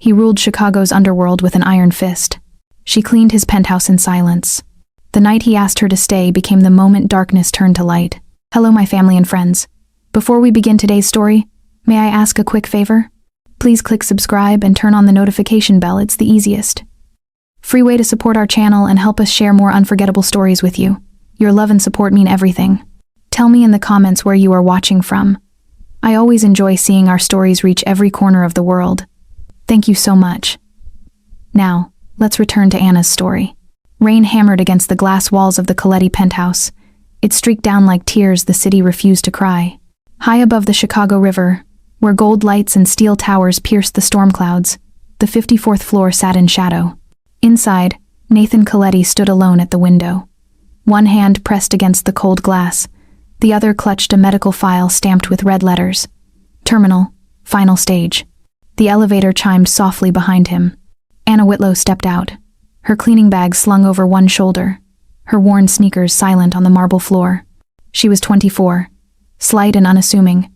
He ruled Chicago's underworld with an iron fist. She cleaned his penthouse in silence. The night he asked her to stay became the moment darkness turned to light. Hello, my family and friends. Before we begin today's story, may I ask a quick favor? Please click subscribe and turn on the notification bell. It's the easiest free way to support our channel and help us share more unforgettable stories with you. Your love and support mean everything. Tell me in the comments where you are watching from. I always enjoy seeing our stories reach every corner of the world. Thank you so much. Now, let's return to Anna's story. Rain hammered against the glass walls of the Coletti penthouse. It streaked down like tears the city refused to cry. High above the Chicago River, where gold lights and steel towers pierced the storm clouds, the 54th floor sat in shadow. Inside, Nathan Coletti stood alone at the window. One hand pressed against the cold glass, the other clutched a medical file stamped with red letters. Terminal, final stage. The elevator chimed softly behind him. Anna Whitlow stepped out, her cleaning bag slung over one shoulder, her worn sneakers silent on the marble floor. She was 24, slight and unassuming,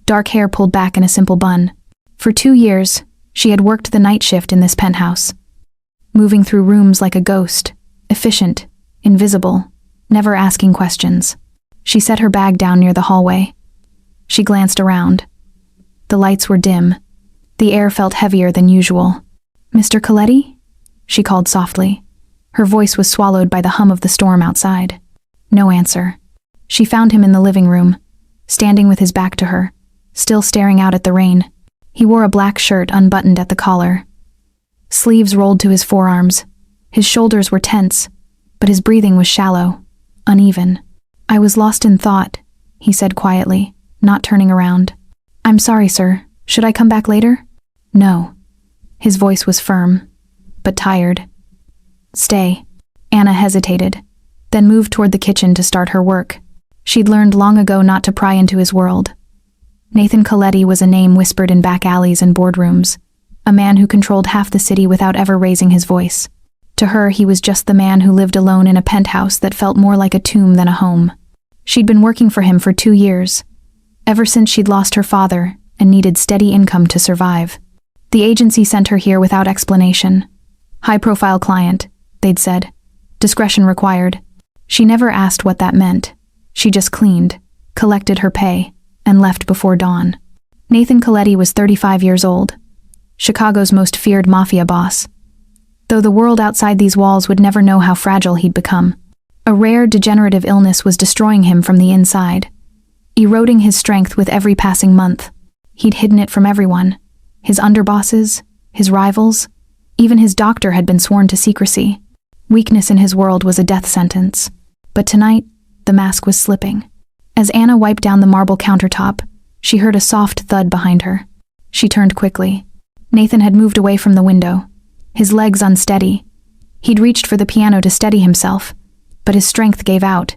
dark hair pulled back in a simple bun. For 2 years, she had worked the night shift in this penthouse, moving through rooms like a ghost, efficient, invisible, never asking questions. She set her bag down near the hallway. She glanced around. The lights were dim. The air felt heavier than usual. "Mr. Coletti?" she called softly. Her voice was swallowed by the hum of the storm outside. No answer. She found him in the living room, standing with his back to her, still staring out at the rain. He wore a black shirt unbuttoned at the collar. Sleeves rolled to his forearms. His shoulders were tense, but his breathing was shallow, uneven. "I was lost in thought," he said quietly, not turning around. "I'm sorry, sir. Should I come back later?" "No." His voice was firm, but tired. "Stay." Anna hesitated, then moved toward the kitchen to start her work. She'd learned long ago not to pry into his world. Nathan Coletti was a name whispered in back alleys and boardrooms, a man who controlled half the city without ever raising his voice. To her, he was just the man who lived alone in a penthouse that felt more like a tomb than a home. She'd been working for him for 2 years, ever since she'd lost her father and needed steady income to survive. The agency sent her here without explanation. High-profile client, they'd said. Discretion required. She never asked what that meant. She just cleaned, collected her pay, and left before dawn. Nathan Coletti was 35 years old, Chicago's most feared mafia boss, though the world outside these walls would never know how fragile he'd become. A rare degenerative illness was destroying him from the inside, eroding his strength with every passing month. He'd hidden it from everyone. His underbosses, his rivals, even his doctor had been sworn to secrecy. Weakness in his world was a death sentence. But tonight, the mask was slipping. As Anna wiped down the marble countertop, she heard a soft thud behind her. She turned quickly. Nathan had moved away from the window, his legs unsteady. He'd reached for the piano to steady himself, but his strength gave out.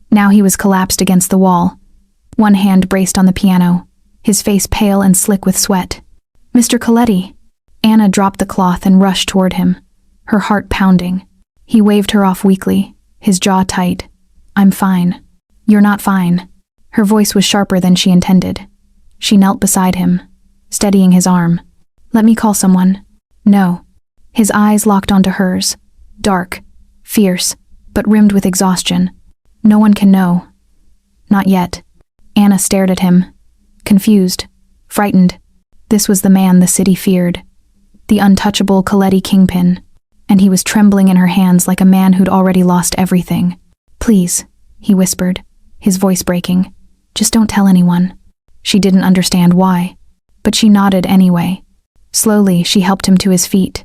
Now he was collapsed against the wall, one hand braced on the piano, his face pale and slick with sweat. "Mr. Coletti." Anna dropped the cloth and rushed toward him, her heart pounding. He waved her off weakly, his jaw tight. "I'm fine." "You're not fine." Her voice was sharper than she intended. She knelt beside him, steadying his arm. "Let me call someone." "No." His eyes locked onto hers, dark, fierce, but rimmed with exhaustion. "No one can know." "Not yet." Anna stared at him, confused, frightened. This was the man the city feared, the untouchable Coletti kingpin, and he was trembling in her hands like a man who'd already lost everything. "Please," he whispered, his voice breaking. "Just don't tell anyone." She didn't understand why, but she nodded anyway. Slowly, she helped him to his feet,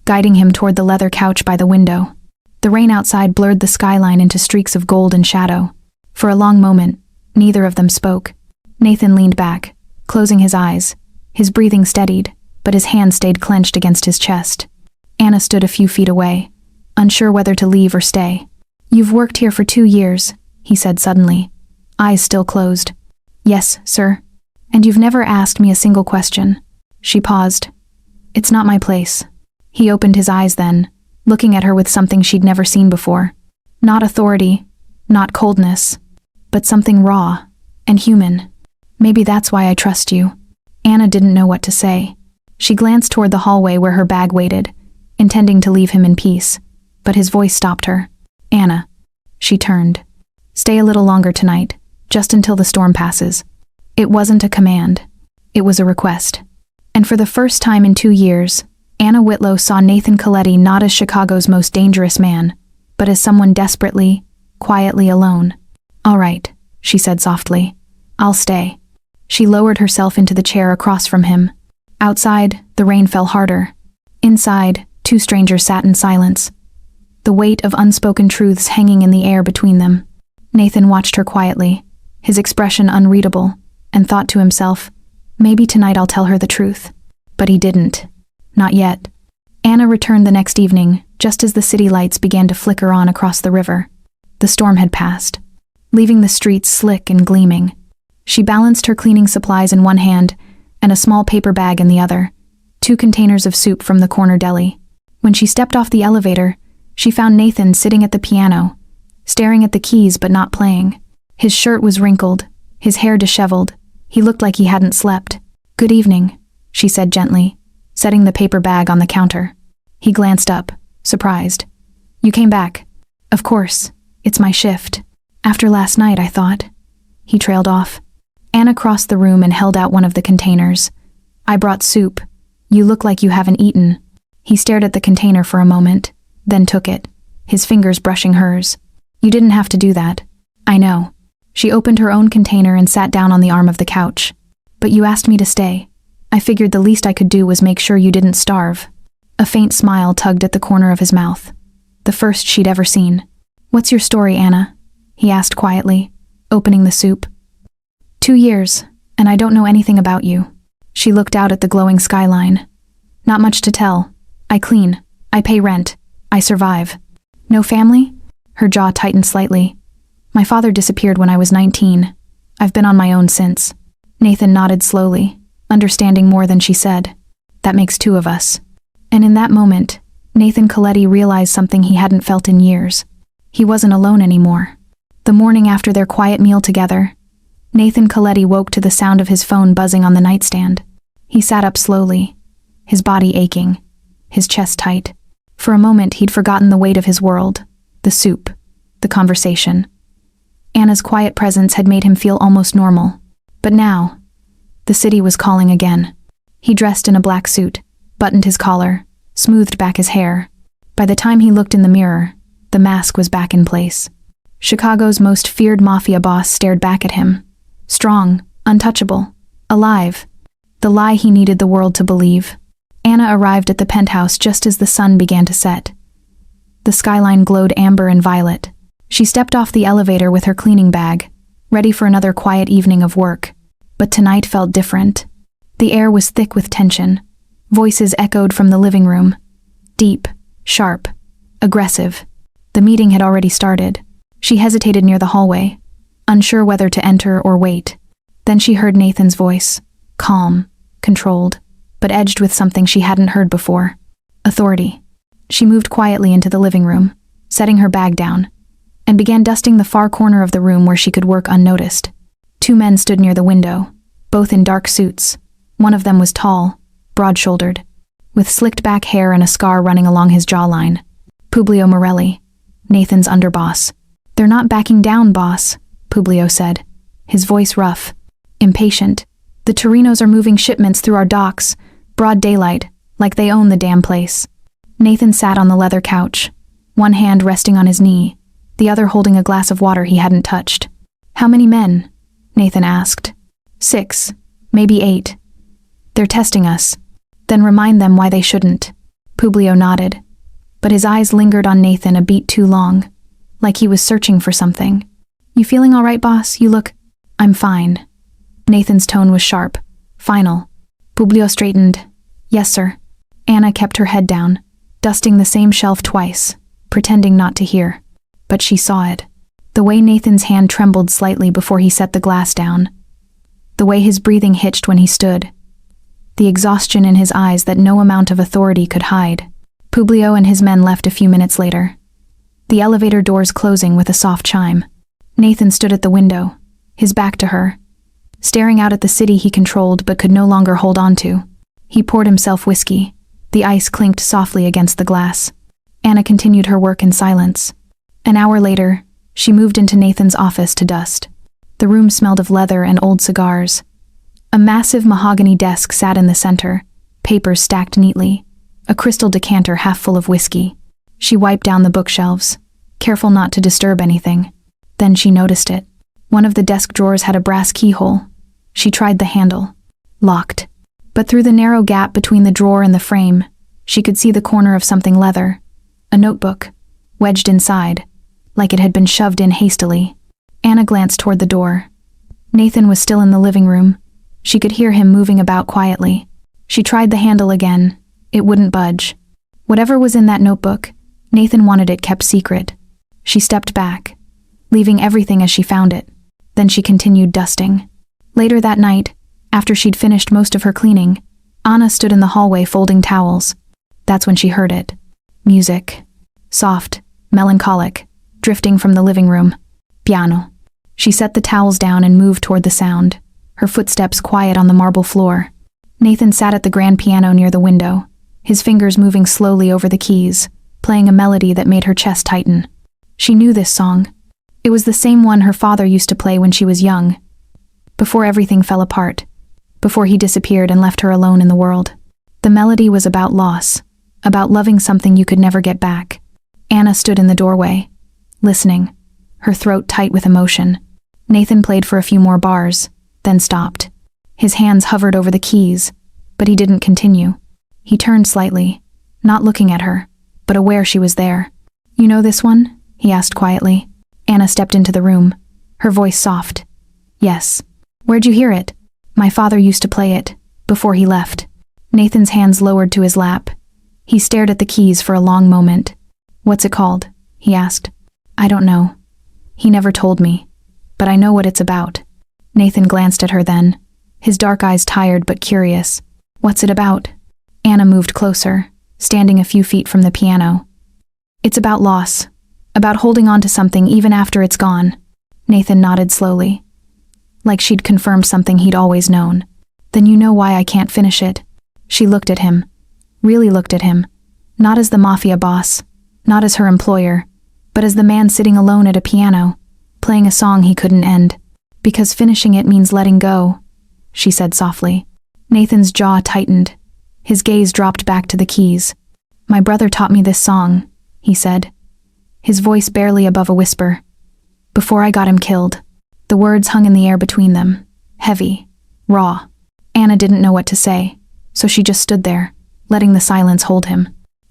guiding him toward the leather couch by the window. The rain outside blurred the skyline into streaks of gold and shadow. For a long moment, neither of them spoke. Nathan leaned back, closing his eyes. His breathing steadied, but his hand stayed clenched against his chest. Anna stood a few feet away, unsure whether to leave or stay. "You've worked here for 2 years," he said suddenly, eyes still closed. "Yes, sir. And you've never asked me a single question." She paused. "It's not my place." He opened his eyes then, looking at her with something she'd never seen before. Not authority, not coldness, but something raw and human. "Maybe that's why I trust you." Anna didn't know what to say. She glanced toward the hallway where her bag waited, intending to leave him in peace, but his voice stopped her. Anna. She turned. Stay a little longer tonight, just until the storm passes. It wasn't a command. It was a request. And for the first time in 2 years, Anna Whitlow saw Nathan Coletti not as Chicago's most dangerous man, but as someone desperately, quietly alone. All right, she said softly. I'll stay. She lowered herself into the chair across from him. Outside, the rain fell harder. Inside, 2 strangers sat in silence, the weight of unspoken truths hanging in the air between them. Nathan watched her quietly, his expression unreadable, and thought to himself, maybe tonight I'll tell her the truth. But he didn't. Not yet. Anna returned the next evening, just as the city lights began to flicker on across the river. The storm had passed, leaving the streets slick and gleaming. She balanced her cleaning supplies in one hand and a small paper bag in the other, 2 containers of soup from the corner deli. When she stepped off the elevator, she found Nathan sitting at the piano, staring at the keys but not playing. His shirt was wrinkled, his hair disheveled. He looked like he hadn't slept. Good evening, she said gently, setting the paper bag on the counter. He glanced up, surprised. You came back. Of course, it's my shift. After last night, I thought. He trailed off. Anna crossed the room and held out one of the containers. I brought soup. You look like you haven't eaten. He stared at the container for a moment, then took it, his fingers brushing hers. You didn't have to do that. I know. She opened her own container and sat down on the arm of the couch. But you asked me to stay. I figured the least I could do was make sure you didn't starve. A faint smile tugged at the corner of his mouth, the first she'd ever seen. What's your story, Anna? He asked quietly, opening the soup. 2 years, and I don't know anything about you. She looked out at the glowing skyline. Not much to tell. I clean. I pay rent. I survive. No family? Her jaw tightened slightly. My father disappeared when I was 19. I've been on my own since. Nathan nodded slowly, understanding more than she said. That makes 2 of us. And in that moment, Nathan Coletti realized something he hadn't felt in years. He wasn't alone anymore. The morning after their quiet meal together, Nathan Coletti woke to the sound of his phone buzzing on the nightstand. He sat up slowly, his body aching, his chest tight. For a moment, he'd forgotten the weight of his world, the soup, the conversation. Anna's quiet presence had made him feel almost normal. But now, the city was calling again. He dressed in a black suit, buttoned his collar, smoothed back his hair. By the time he looked in the mirror, the mask was back in place. Chicago's most feared mafia boss stared back at him. Strong, untouchable, alive. The lie he needed the world to believe. Anna arrived at the penthouse just as the sun began to set. The skyline glowed amber and violet. She stepped off the elevator with her cleaning bag, ready for another quiet evening of work. But tonight felt different. The air was thick with tension. Voices echoed from the living room. Deep, sharp, aggressive. The meeting had already started. She hesitated near the hallway, unsure whether to enter or wait. Then she heard Nathan's voice, calm, controlled, but edged with something she hadn't heard before. Authority. She moved quietly into the living room, setting her bag down, and began dusting the far corner of the room where she could work unnoticed. 2 men stood near the window, both in dark suits. One of them was tall, broad-shouldered, with slicked-back hair and a scar running along his jawline. Publio Morelli, Nathan's underboss. They're not backing down, boss, Publio said, his voice rough, impatient. The Torinos are moving shipments through our docks, broad daylight, like they own the damn place. Nathan sat on the leather couch, one hand resting on his knee, the other holding a glass of water he hadn't touched. How many men? Nathan asked. 6, maybe 8. They're testing us. Then remind them why they shouldn't. Publio nodded, but his eyes lingered on Nathan a beat too long, like he was searching for something. You feeling all right, boss? You look... I'm fine. Nathan's tone was sharp, final. Publio straightened. Yes, sir. Anna kept her head down, dusting the same shelf twice, pretending not to hear. But she saw it. The way Nathan's hand trembled slightly before he set the glass down. The way his breathing hitched when he stood. The exhaustion in his eyes that no amount of authority could hide. Publio and his men left a few minutes later, the elevator doors closing with a soft chime. Nathan stood at the window, his back to her, staring out at the city he controlled but could no longer hold on to. He poured himself whiskey. The ice clinked softly against the glass. Anna continued her work in silence. An hour later, she moved into Nathan's office to dust. The room smelled of leather and old cigars. A massive mahogany desk sat in the center, papers stacked neatly, a crystal decanter half full of whiskey. She wiped down the bookshelves, careful not to disturb anything. Then she noticed it. One of the desk drawers had a brass keyhole. She tried the handle. Locked. But through the narrow gap between the drawer and the frame, she could see the corner of something leather. A notebook, wedged inside, like it had been shoved in hastily. Anna glanced toward the door. Nathan was still in the living room. She could hear him moving about quietly. She tried the handle again. It wouldn't budge. Whatever was in that notebook, Nathan wanted it kept secret. She stepped back, leaving everything as she found it. Then she continued dusting. Later that night, after she'd finished most of her cleaning, Anna stood in the hallway folding towels. That's when she heard it. Music. Soft, melancholic, drifting from the living room. Piano. She set the towels down and moved toward the sound, her footsteps quiet on the marble floor. Nathan sat at the grand piano near the window, his fingers moving slowly over the keys, playing a melody that made her chest tighten. She knew this song. It was the same one her father used to play when she was young, before everything fell apart, before he disappeared and left her alone in the world. The melody was about loss, about loving something you could never get back. Anna stood in the doorway, listening, her throat tight with emotion. Nathan played for a few more bars, then stopped. His hands hovered over the keys, but he didn't continue. He turned slightly, not looking at her, but aware she was there. "You know this one?" he asked quietly. Anna stepped into the room, her voice soft. "Yes." "Where'd you hear it?" "My father used to play it, before he left." Nathan's hands lowered to his lap. He stared at the keys for a long moment. "What's it called?" he asked. "I don't know. He never told me, but I know what it's about." Nathan glanced at her then, his dark eyes tired but curious. "What's it about?" Anna moved closer, standing a few feet from the piano. "It's about loss, about holding on to something even after it's gone." Nathan nodded slowly, like she'd confirmed something he'd always known. "Then you know why I can't finish it." She looked at him, really looked at him, not as the mafia boss, not as her employer, but as the man sitting alone at a piano, playing a song he couldn't end. "Because finishing it means letting go," she said softly. Nathan's jaw tightened. His gaze dropped back to the keys. "My brother taught me this song," he said, his voice barely above a whisper. "Before I got him killed." The words hung in the air between them, heavy, raw. Anna didn't know what to say, so she just stood there, letting the silence hold him.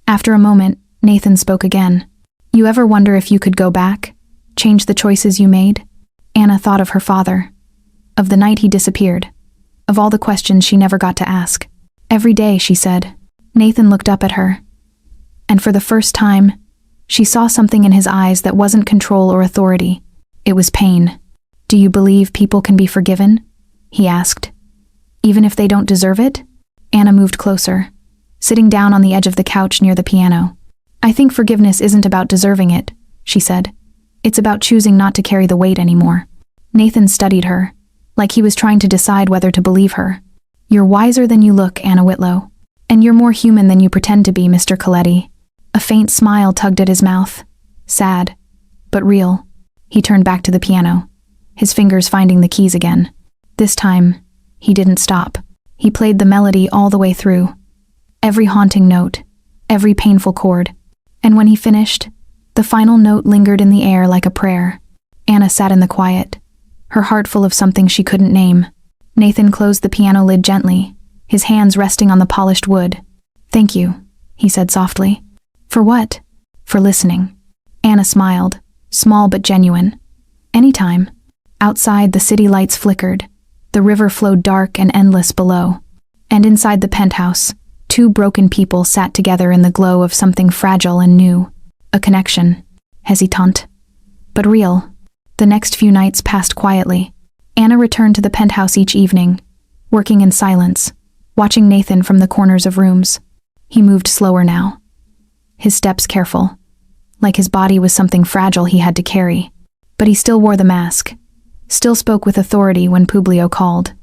After a moment, Nathan spoke again. "You ever wonder if you could go back, change the choices you made?" Anna thought of her father, of the night he disappeared, of all the questions she never got to ask. "Every day," she said. Nathan looked up at her, and for the first time, she saw something in his eyes that wasn't control or authority. It was pain. "Do you believe people can be forgiven?" he asked. "Even if they don't deserve it?" Anna moved closer, sitting down on the edge of the couch near the piano. "I think forgiveness isn't about deserving it," she said. "It's about choosing not to carry the weight anymore." Nathan studied her, like he was trying to decide whether to believe her. "You're wiser than you look, Anna Whitlow. And you're more human than you pretend to be, Mr. Coletti." A faint smile tugged at his mouth. Sad, but real. He turned back to the piano, his fingers finding the keys again. This time, he didn't stop. He played the melody all the way through. Every haunting note, every painful chord. And when he finished, the final note lingered in the air like a prayer. Anna sat in the quiet, her heart full of something she couldn't name. Nathan closed the piano lid gently, his hands resting on the polished wood. "Thank you," he said softly. "For what?" "For listening." Anna smiled, small but genuine. "Anytime." Outside, the city lights flickered. The river flowed dark and endless below. And inside the penthouse, two broken people sat together in the glow of something fragile and new. A connection. Hesitant, but real. The next few nights passed quietly. Anna returned to the penthouse each evening, working in silence, watching Nathan from the corners of rooms. He moved slower now, his steps careful, like his body was something fragile he had to carry. But he still wore the mask, still spoke with authority when Publio called,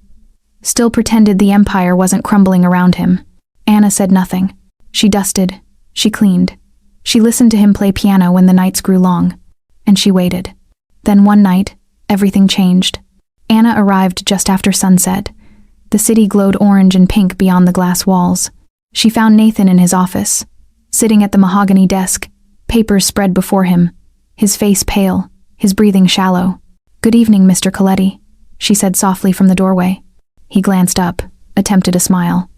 still pretended the empire wasn't crumbling around him. Anna said nothing. She dusted. She cleaned. She listened to him play piano when the nights grew long. And she waited. Then one night, everything changed. Anna arrived just after sunset. The city glowed orange and pink beyond the glass walls. She found Nathan in his office, sitting at the mahogany desk, papers spread before him, his face pale, his breathing shallow. "Good evening, Mr. Coletti," she said softly from the doorway. He glanced up, attempted a smile.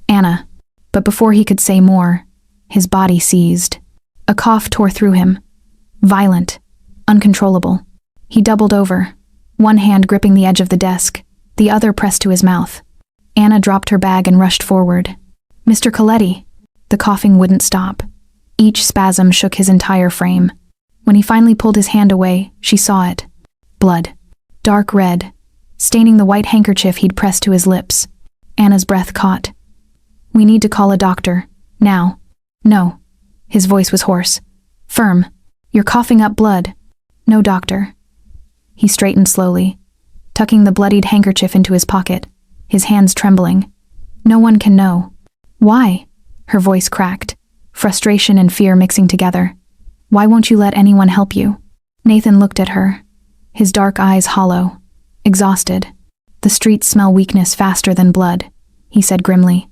"Anna." But before he could say more, his body seized. A cough tore through him. Violent, uncontrollable. He doubled over, one hand gripping the edge of the desk, the other pressed to his mouth. Anna dropped her bag and rushed forward. "Mr. Coletti." The coughing wouldn't stop. Each spasm shook his entire frame. When he finally pulled his hand away, she saw it. Blood. Dark red, staining the white handkerchief he'd pressed to his lips. Anna's breath caught. "We need to call a doctor. Now." "No." His voice was hoarse. Firm. "You're coughing up blood." "No, doctor." He straightened slowly, tucking the bloodied handkerchief into his pocket, his hands trembling. "No one can know." "Why?" Her voice cracked, frustration and fear mixing together. "Why won't you let anyone help you?" Nathan looked at her, his dark eyes hollow, exhausted. "The streets smell weakness faster than blood," he said grimly.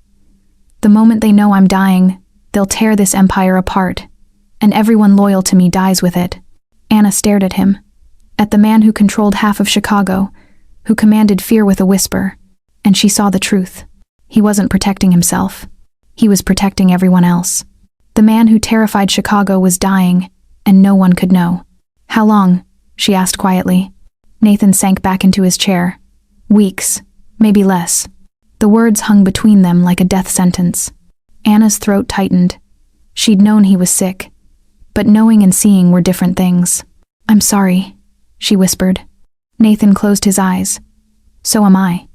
"The moment they know I'm dying, they'll tear this empire apart, and everyone loyal to me dies with it." Anna stared at him, at the man who controlled half of Chicago, who commanded fear with a whisper, and she saw the truth. He wasn't protecting himself. He was protecting everyone else. The man who terrified Chicago was dying, and no one could know. "How long?" she asked quietly. Nathan sank back into his chair. "Weeks, maybe less." The words hung between them like a death sentence. Anna's throat tightened. She'd known he was sick, but knowing and seeing were different things. "I'm sorry," she whispered. Nathan closed his eyes. "So am I."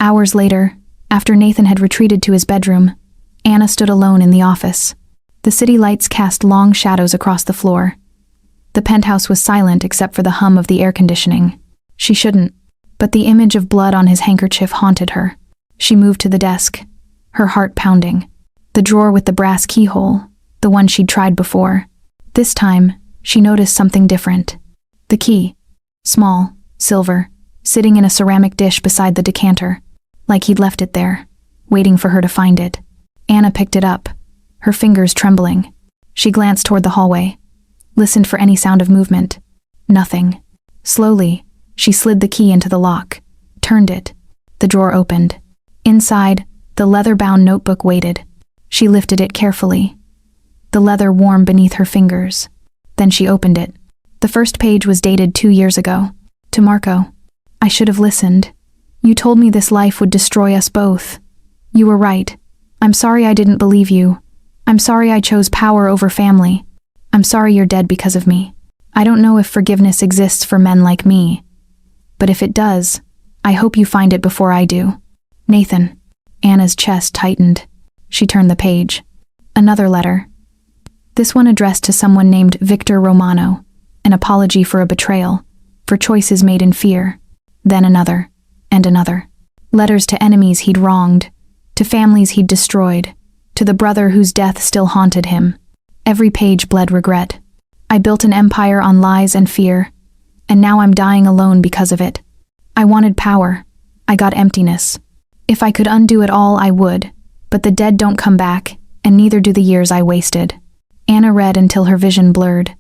Hours later, after Nathan had retreated to his bedroom, Anna stood alone in the office. The city lights cast long shadows across the floor. The penthouse was silent except for the hum of the air conditioning. She shouldn't, but the image of blood on his handkerchief haunted her. She moved to the desk, her heart pounding. The drawer with the brass keyhole, the one she'd tried before. This time, she noticed something different. The key, small, silver, sitting in a ceramic dish beside the decanter, like he'd left it there, waiting for her to find it. Anna picked it up, her fingers trembling. She glanced toward the hallway, listened for any sound of movement. Nothing. Slowly, she slid the key into the lock, turned it. The drawer opened. Inside, the leather-bound notebook waited. She lifted it carefully, the leather warm beneath her fingers. Then she opened it. The first page was dated 2 years ago. To Marco. "I should have listened. You told me this life would destroy us both. You were right. I'm sorry I didn't believe you. I'm sorry I chose power over family. I'm sorry you're dead because of me. I don't know if forgiveness exists for men like me. But if it does, I hope you find it before I do. Nathan." Anna's chest tightened. She turned the page. Another letter. This one addressed to someone named Victor Romano, an apology for a betrayal, for choices made in fear. Then another, and another. Letters to enemies he'd wronged, to families he'd destroyed, to the brother whose death still haunted him. Every page bled regret. "I built an empire on lies and fear, and now I'm dying alone because of it. I wanted power. I got emptiness. If I could undo it all, I would, but the dead don't come back, and neither do the years I wasted." Anna read until her vision blurred.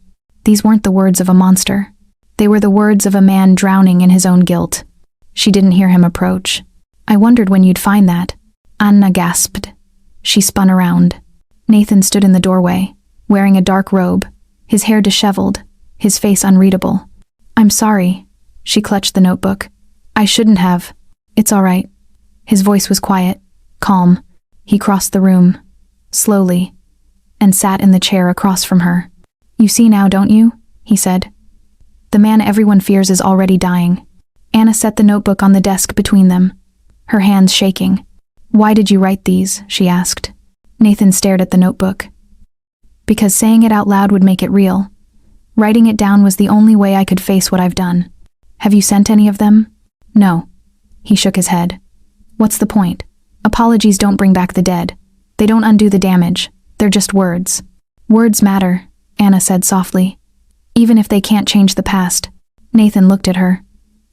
These weren't the words of a monster. They were the words of a man drowning in his own guilt. She didn't hear him approach. "I wondered when you'd find that." Anna gasped. She spun around. Nathan stood in the doorway, wearing a dark robe, his hair disheveled, his face unreadable. "I'm sorry." She clutched the notebook. "I shouldn't have." "It's all right." His voice was quiet, calm. He crossed the room, slowly, and sat in the chair across from her. "You see now, don't you?" he said. "The man everyone fears is already dying." Anna set the notebook on the desk between them, her hands shaking. "Why did you write these?" she asked. Nathan stared at the notebook. "Because saying it out loud would make it real. Writing it down was the only way I could face what I've done." "Have you sent any of them?" "No." He shook his head. "What's the point? Apologies don't bring back the dead. They don't undo the damage. They're just words. Words matter, Anna said softly. Even if they can't change the past. Nathan looked at her.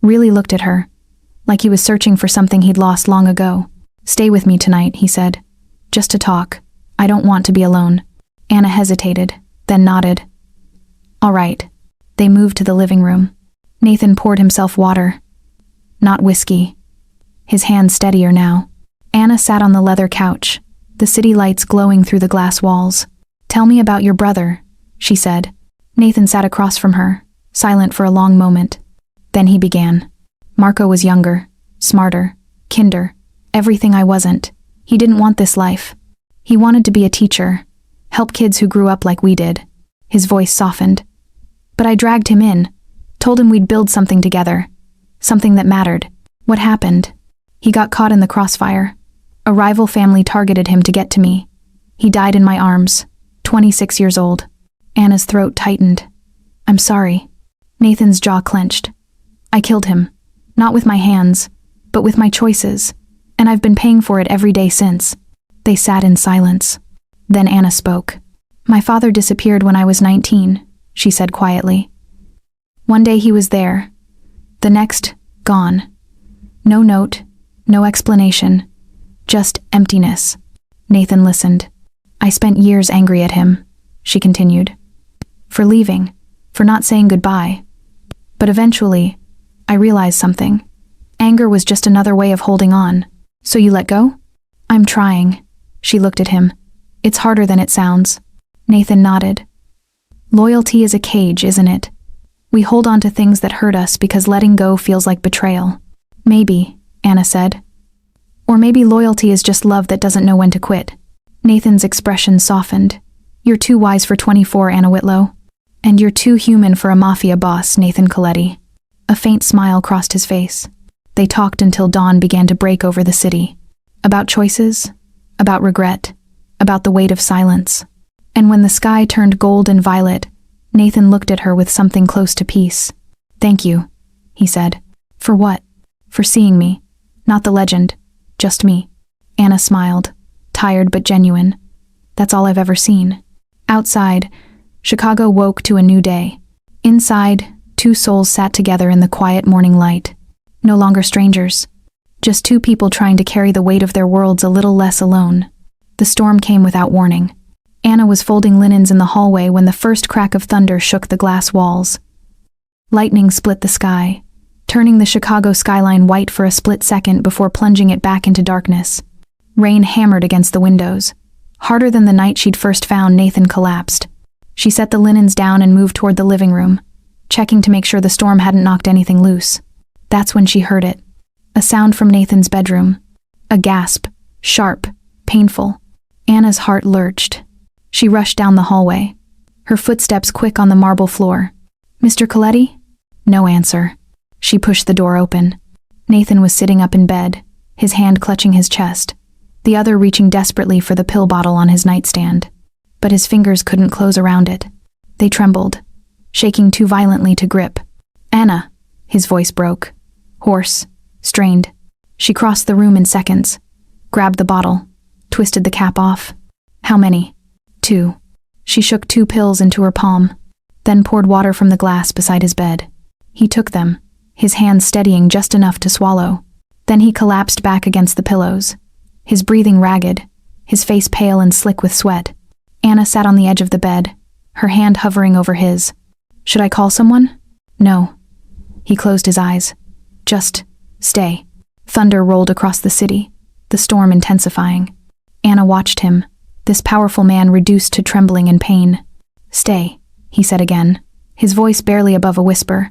Really looked at her. Like he was searching for something he'd lost long ago. Stay with me tonight, he said. Just to talk. I don't want to be alone. Anna hesitated, then nodded. All right. They moved to the living room. Nathan poured himself water. Not whiskey. His hand steadier now. Anna sat on the leather couch, the city lights glowing through the glass walls. Tell me about your brother, she said. Nathan sat across from her, silent for a long moment. Then he began. Marco was younger, smarter, kinder, everything I wasn't. He didn't want this life. He wanted to be a teacher, help kids who grew up like we did. His voice softened. But I dragged him in, told him we'd build something together, something that mattered. What happened? He got caught in the crossfire. A rival family targeted him to get to me. He died in my arms, 26 years old. Anna's throat tightened. I'm sorry. Nathan's jaw clenched. I killed him. Not with my hands, but with my choices. And I've been paying for it every day since. They sat in silence. Then Anna spoke. My father disappeared when I was 19, she said quietly. One day he was there. The next, gone. No note, no explanation. Just emptiness. Nathan listened. I spent years angry at him, she continued. For leaving, for not saying goodbye. But eventually, I realized something. Anger was just another way of holding on. So you let go? I'm trying. She looked at him. It's harder than it sounds. Nathan nodded. Loyalty is a cage, isn't it? We hold on to things that hurt us because letting go feels like betrayal. Maybe, Anna said. Or maybe loyalty is just love that doesn't know when to quit. Nathan's expression softened. You're too wise for 24, Anna Whitlow. And you're too human for a mafia boss, Nathan Coletti. A faint smile crossed his face. They talked until dawn began to break over the city. About choices, about regret, about the weight of silence. And when the sky turned gold and violet, Nathan looked at her with something close to peace. Thank you, he said. For what? For seeing me. Not the legend, just me. Anna smiled, tired but genuine. That's all I've ever seen. Outside, Chicago woke to a new day. Inside, two souls sat together in the quiet morning light. No longer strangers. Just two people trying to carry the weight of their worlds a little less alone. The storm came without warning. Anna was folding linens in the hallway when the first crack of thunder shook the glass walls. Lightning split the sky, turning the Chicago skyline white for a split second before plunging it back into darkness. Rain hammered against the windows. Harder than the night she'd first found, Nathan collapsed. She set the linens down and moved toward the living room, checking to make sure the storm hadn't knocked anything loose. That's when she heard it. A sound from Nathan's bedroom. A gasp, sharp, painful. Anna's heart lurched. She rushed down the hallway, her footsteps quick on the marble floor. Mr. Coletti? No answer. She pushed the door open. Nathan was sitting up in bed, his hand clutching his chest, the other reaching desperately for the pill bottle on his nightstand. But his fingers couldn't close around it. They trembled, shaking too violently to grip. Anna, his voice broke. Hoarse, strained. She crossed the room in seconds, grabbed the bottle, twisted the cap off. How many? 2. She shook 2 pills into her palm, then poured water from the glass beside his bed. He took them, his hands steadying just enough to swallow. Then he collapsed back against the pillows, his breathing ragged, his face pale and slick with sweat. Anna sat on the edge of the bed, her hand hovering over his. Should I call someone? No. He closed his eyes. Just stay. Thunder rolled across the city, the storm intensifying. Anna watched him, this powerful man reduced to trembling and pain. Stay, he said again, his voice barely above a whisper.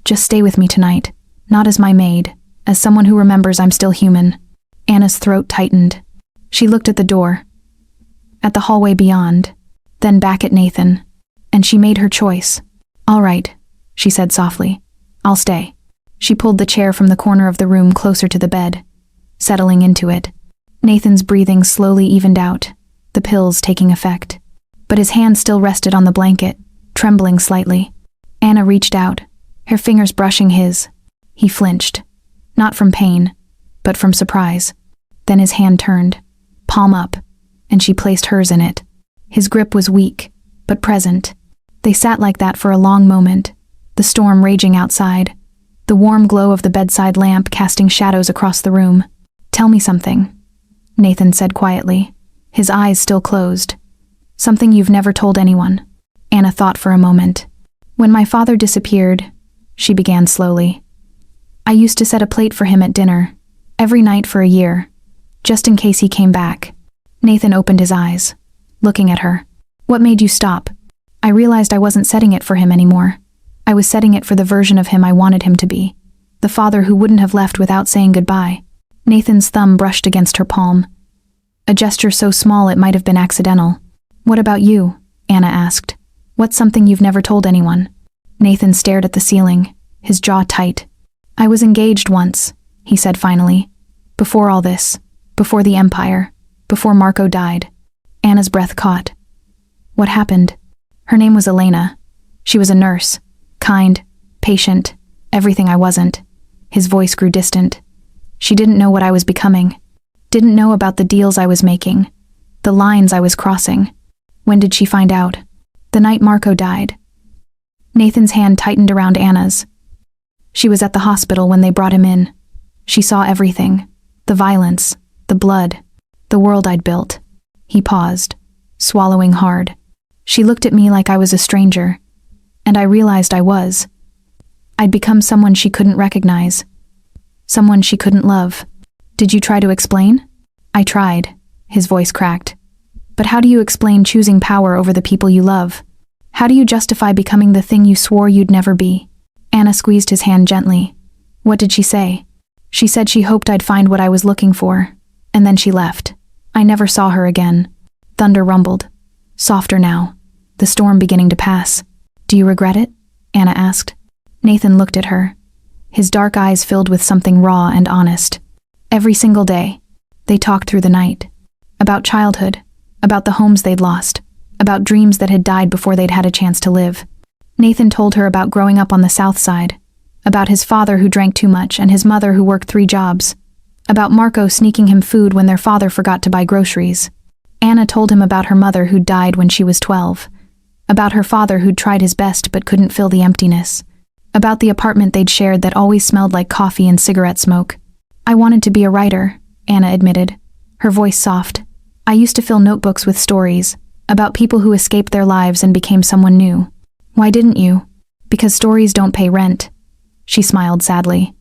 Just stay with me tonight, not as my maid, as someone who remembers I'm still human. Anna's throat tightened. She looked at the door, at the hallway beyond, then back at Nathan, and she made her choice. All right, she said softly. I'll stay. She pulled the chair from the corner of the room closer to the bed, settling into it. Nathan's breathing slowly evened out, the pills taking effect. But his hand still rested on the blanket, trembling slightly. Anna reached out, her fingers brushing his. He flinched, not from pain, but from surprise. Then his hand turned, palm up, and she placed hers in it. His grip was weak, but present. They sat like that for a long moment, the storm raging outside, the warm glow of the bedside lamp casting shadows across the room. "Tell me something," Nathan said quietly, his eyes still closed. "Something you've never told anyone." Anna thought for a moment. "When my father disappeared," she began slowly, "I used to set a plate for him at dinner, every night for a year, just in case he came back." Nathan opened his eyes, looking at her. "What made you stop?" "I realized I wasn't setting it for him anymore. I was setting it for the version of him I wanted him to be, the father who wouldn't have left without saying goodbye." Nathan's thumb brushed against her palm, a gesture so small it might have been accidental. "What about you?" Anna asked. "What's something you've never told anyone?" Nathan stared at the ceiling, his jaw tight. "I was engaged once," he said finally. "Before all this, before the Empire, before Marco died." Anna's breath caught. "What happened?" "Her name was Elena. She was a nurse, kind, patient, everything I wasn't." His voice grew distant. "She didn't know what I was becoming, didn't know about the deals I was making, the lines I was crossing." "When did she find out?" "The night Marco died." Nathan's hand tightened around Anna's. "She was at the hospital when they brought him in. She saw everything, the violence, the blood, the world I'd built." He paused, swallowing hard. "She looked at me like I was a stranger, and I realized I was. I'd become someone she couldn't recognize, someone she couldn't love." "Did you try to explain?" "I tried," his voice cracked. "But how do you explain choosing power over the people you love? How do you justify becoming the thing you swore you'd never be?" Anna squeezed his hand gently. "What did she say?" "She said she hoped I'd find what I was looking for, and then she left. I never saw her again." Thunder rumbled, softer now, the storm beginning to pass. "Do you regret it?" Anna asked. Nathan looked at her, his dark eyes filled with something raw and honest. "Every single day." They talked through the night. About childhood, about the homes they'd lost, about dreams that had died before they'd had a chance to live. Nathan told her about growing up on the South Side, about his father who drank too much and his mother who worked 3 jobs, about Marco sneaking him food when their father forgot to buy groceries. Anna told him about her mother who'd died when she was 12, about her father who'd tried his best but couldn't fill the emptiness, about the apartment they'd shared that always smelled like coffee and cigarette smoke. "I wanted to be a writer," Anna admitted, her voice soft. "I used to fill notebooks with stories, about people who escaped their lives and became someone new." "Why didn't you?" "Because stories don't pay rent." She smiled sadly.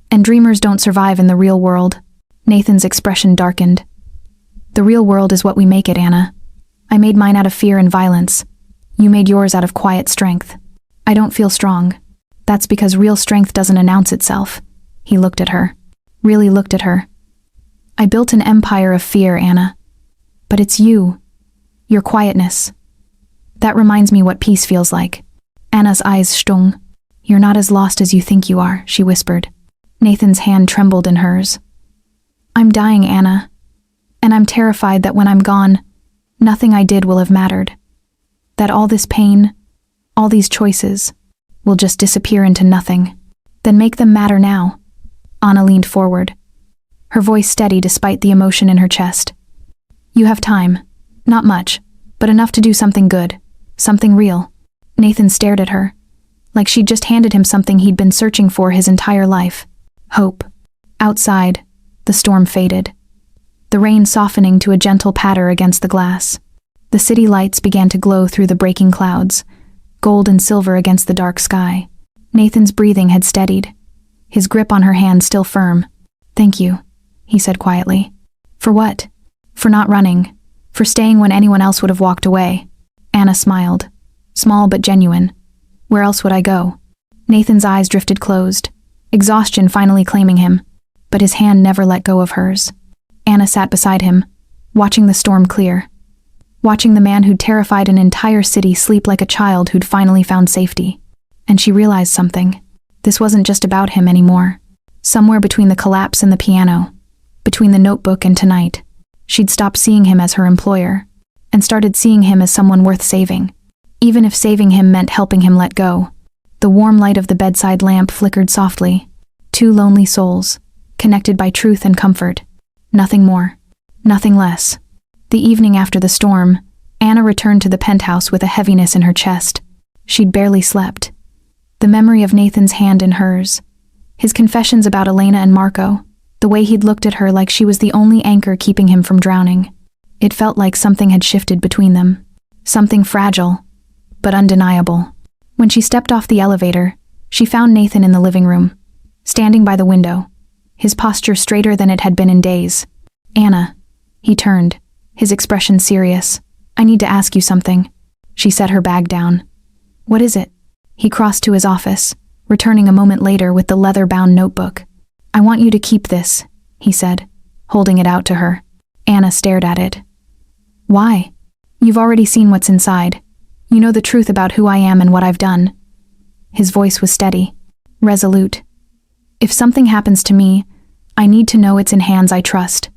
"And dreamers don't survive in the real world." Nathan's expression darkened. "The real world is what we make it, Anna. I made mine out of fear and violence. You made yours out of quiet strength. I don't feel strong. That's because real strength doesn't announce itself." He looked at her, really looked at her. "I built an empire of fear, Anna. But it's you, your quietness. That reminds me what peace feels like." Anna's eyes stung. "You're not as lost as you think you are," she whispered. Nathan's hand trembled in hers. "I'm dying, Anna. And I'm terrified that when I'm gone, nothing I did will have mattered. That all this pain, all these choices, will just disappear into nothing." "Then make them matter now." Anna leaned forward, her voice steady despite the emotion in her chest. "You have time. Not much, but enough to do something good, something real." Nathan stared at her, like she'd just handed him something he'd been searching for his entire life. Hope. Outside, the storm faded, the rain softening to a gentle patter against the glass. The city lights began to glow through the breaking clouds, gold and silver against the dark sky. Nathan's breathing had steadied, his grip on her hand still firm. "Thank you," he said quietly. "For what?" "For not running, for staying when anyone else would have walked away." Anna smiled, small but genuine. "Where else would I go?" Nathan's eyes drifted closed, exhaustion finally claiming him, but his hand never let go of hers. Anna sat beside him, watching the storm clear, watching the man who'd terrified an entire city sleep like a child who'd finally found safety. And she realized something. This wasn't just about him anymore. Somewhere between the collapse and the piano, between the notebook and tonight, she'd stopped seeing him as her employer, and started seeing him as someone worth saving, even if saving him meant helping him let go. The warm light of the bedside lamp flickered softly. 2 lonely souls, connected by truth and comfort. Nothing more, nothing less. The evening after the storm, Anna returned to the penthouse with a heaviness in her chest. She'd barely slept. The memory of Nathan's hand in hers, his confessions about Elena and Marco, the way he'd looked at her like she was the only anchor keeping him from drowning. It felt like something had shifted between them. Something fragile, but undeniable. When she stepped off the elevator, she found Nathan in the living room, standing by the window, his posture straighter than it had been in days. "Anna." He turned, his expression serious. "I need to ask you something." She set her bag down. "What is it?" He crossed to his office, returning a moment later with the leather-bound notebook. "I want you to keep this," he said, holding it out to her. Anna stared at it. "Why?" "You've already seen what's inside. You know the truth about who I am and what I've done." His voice was steady, resolute. "If something happens to me, I need to know it's in hands I trust.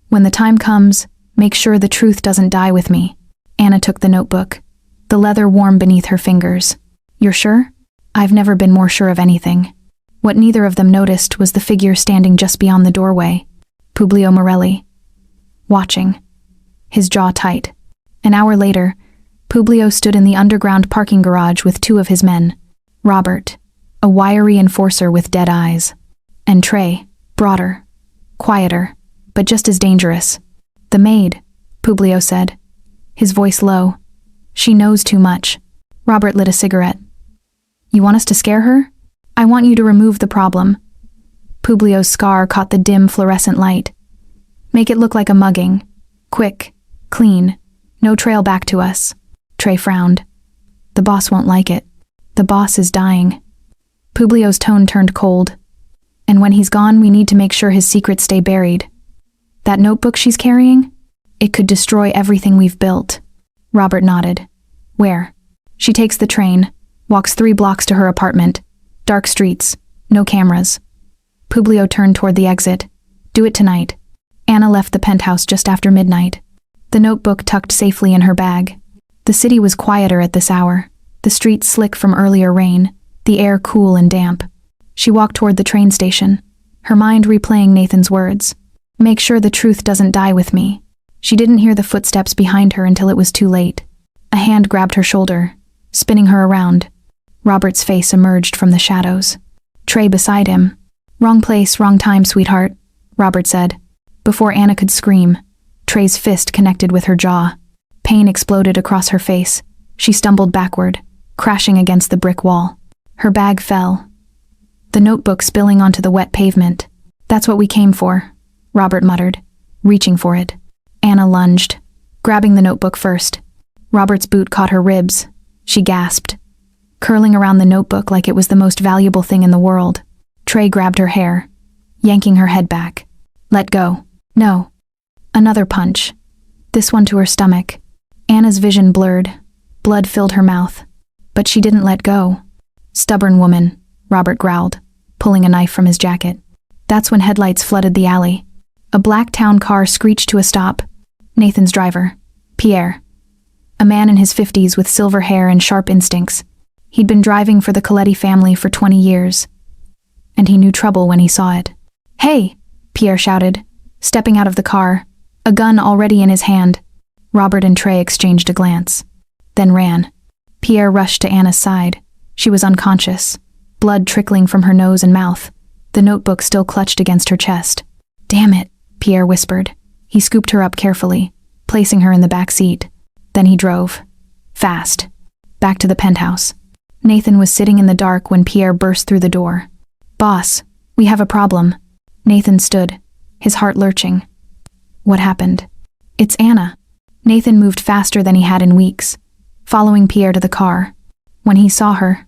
When the time comes, make sure the truth doesn't die with me." Anna took the notebook, the leather warm beneath her fingers. "You're sure?" "I've never been more sure of anything." What neither of them noticed was the figure standing just beyond the doorway, Publio Morelli, watching, his jaw tight. An hour later, Publio stood in the underground parking garage with two of his men, Robert, a wiry enforcer with dead eyes, and Trey, broader, quieter, but just as dangerous. "The maid," Publio said, his voice low. "She knows too much." Robert lit a cigarette. "You want us to scare her?" "I want you to remove the problem." Publio's scar caught the dim fluorescent light. "Make it look like a mugging. Quick, clean, no trail back to us." Trey frowned. "The boss won't like it." "The boss is dying." Publio's tone turned cold. "And when he's gone, we need to make sure his secrets stay buried. That notebook she's carrying? It could destroy everything we've built." Robert nodded. "Where?" "She takes the train, walks 3 blocks to her apartment. Dark streets, no cameras." Publio turned toward the exit. "Do it tonight." Anna left the penthouse just after midnight, the notebook tucked safely in her bag. The city was quieter at this hour, the streets slick from earlier rain, the air cool and damp. She walked toward the train station, her mind replaying Nathan's words. "Make sure the truth doesn't die with me." She didn't hear the footsteps behind her until it was too late. A hand grabbed her shoulder, spinning her around. Robert's face emerged from the shadows. Trey beside him. "Wrong place, wrong time, sweetheart," Robert said. Before Anna could scream, Trey's fist connected with her jaw. Pain exploded across her face. She stumbled backward, crashing against the brick wall. Her bag fell, the notebook spilling onto the wet pavement. "That's what we came for," Robert muttered, reaching for it. Anna lunged, grabbing the notebook first. Robert's boot caught her ribs. She gasped, curling around the notebook like it was the most valuable thing in the world. Trey grabbed her hair, yanking her head back. "Let go." "No." Another punch, this one to her stomach. Anna's vision blurred, blood filled her mouth, but she didn't let go. "Stubborn woman," Robert growled, pulling a knife from his jacket. That's when headlights flooded the alley. A black town car screeched to a stop. Nathan's driver, Pierre. A man in his 50s with silver hair and sharp instincts. He'd been driving for the Coletti family for 20 years, and he knew trouble when he saw it. "Hey!" Pierre shouted, stepping out of the car, a gun already in his hand. Robert and Trey exchanged a glance, then ran. Pierre rushed to Anna's side. She was unconscious, blood trickling from her nose and mouth, the notebook still clutched against her chest. "Damn it," Pierre whispered. He scooped her up carefully, placing her in the back seat. Then he drove, fast, back to the penthouse. Nathan was sitting in the dark when Pierre burst through the door. "Boss, we have a problem." Nathan stood, his heart lurching. "What happened?" "It's Anna." Nathan moved faster than he had in weeks, following Pierre to the car. When he saw her,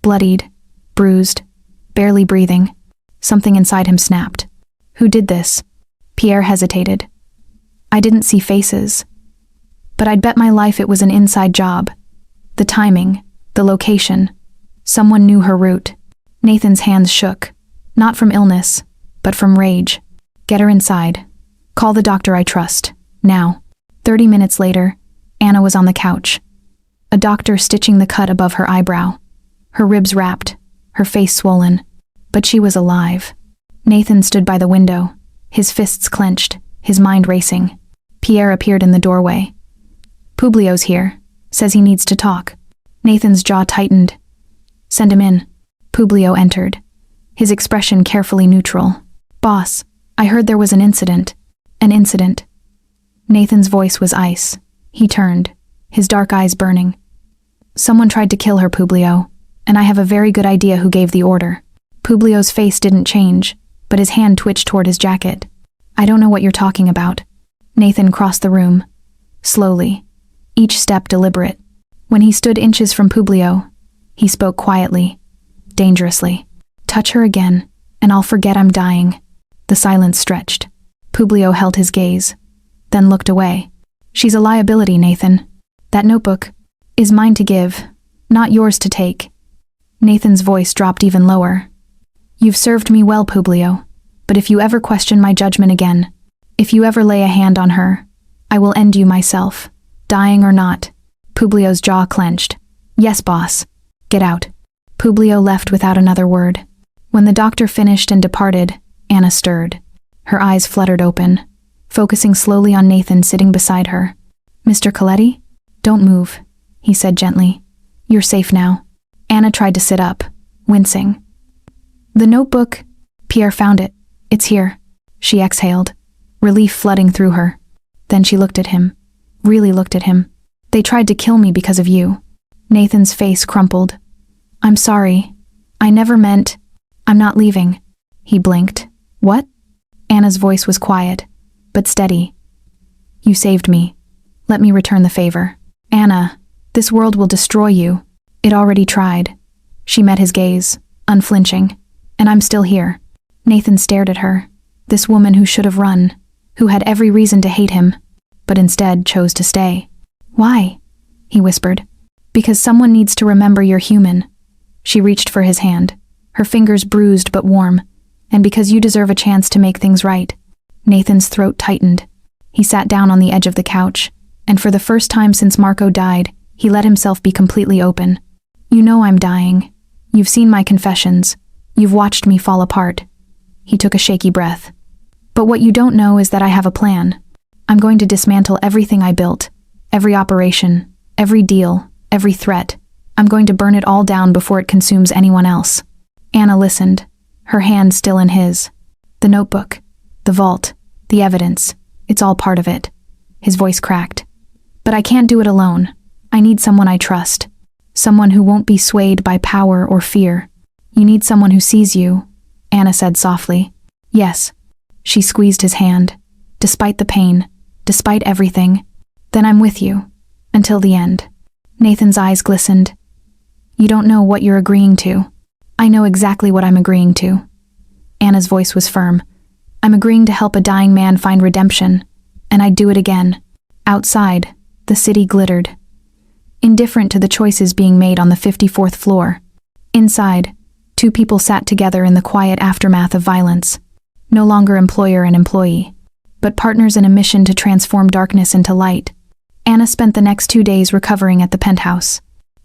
bloodied, bruised, barely breathing, something inside him snapped. "Who did this?" Pierre hesitated. "I didn't see faces, but I'd bet my life it was an inside job. The timing, the location. Someone knew her route." Nathan's hands shook, not from illness, but from rage. "Get her inside. Call the doctor I trust, now." 30 minutes later, Anna was on the couch, a doctor stitching the cut above her eyebrow, her ribs wrapped, her face swollen, but she was alive. Nathan stood by the window, his fists clenched, his mind racing. Pierre appeared in the doorway. Publio's here. Says he needs to talk. Nathan's jaw tightened. Send him in. Publio entered, his expression carefully neutral. Boss, I heard there was an incident. An incident. Nathan's voice was ice. He turned, his dark eyes burning. Someone tried to kill her, Publio, and I have a very good idea who gave the order. Publio's face didn't change, but his hand twitched toward his jacket. I don't know what you're talking about. Nathan crossed the room. Slowly, each step deliberate. When he stood inches from Publio, he spoke quietly, dangerously. Touch her again, and I'll forget I'm dying. The silence stretched. Publio held his gaze, then looked away. She's a liability, Nathan. That notebook is mine to give, not yours to take. Nathan's voice dropped even lower. You've served me well, Publio, but if you ever question my judgment again, if you ever lay a hand on her, I will end you myself, dying or not. Publio's jaw clenched. Yes, boss. Get out. Publio left without another word. When the doctor finished and departed, Anna stirred. Her eyes fluttered open, focusing slowly on Nathan sitting beside her. Mr. Coletti? Don't move, he said gently. You're safe now. Anna tried to sit up, wincing. The notebook. Pierre found it. It's here. She exhaled, relief flooding through her. Then she looked at him. Really looked at him. They tried to kill me because of you. Nathan's face crumpled. I'm sorry. I never meant. I'm not leaving. He blinked. What? Anna's voice was quiet, but steady. You saved me. Let me return the favor. Anna, this world will destroy you. It already tried. She met his gaze, unflinching. And I'm still here. Nathan stared at her. This woman who should have run, who had every reason to hate him, but instead chose to stay. Why? He whispered. Because someone needs to remember you're human. She reached for his hand, her fingers bruised but warm. And because you deserve a chance to make things right. Nathan's throat tightened. He sat down on the edge of the couch, and for the first time since Marco died, he let himself be completely open. You know I'm dying. You've seen my confessions. You've watched me fall apart. He took a shaky breath. But what you don't know is that I have a plan. I'm going to dismantle everything I built. Every operation, every deal, every threat. I'm going to burn it all down before it consumes anyone else. Anna listened, her hand still in his. The notebook, the vault, the evidence, it's all part of it. His voice cracked. But I can't do it alone. I need someone I trust. Someone who won't be swayed by power or fear. You need someone who sees you, Anna said softly. Yes. She squeezed his hand. Despite the pain, despite everything. Then I'm with you. Until the end. Nathan's eyes glistened. You don't know what you're agreeing to. I know exactly what I'm agreeing to. Anna's voice was firm. I'm agreeing to help a dying man find redemption. And I'd do it again. Outside, the city glittered. Indifferent to the choices being made on the 54th floor. Inside, two people sat together in the quiet aftermath of violence. No longer employer and employee, but partners in a mission to transform darkness into light. Anna spent the next 2 days recovering at the penthouse.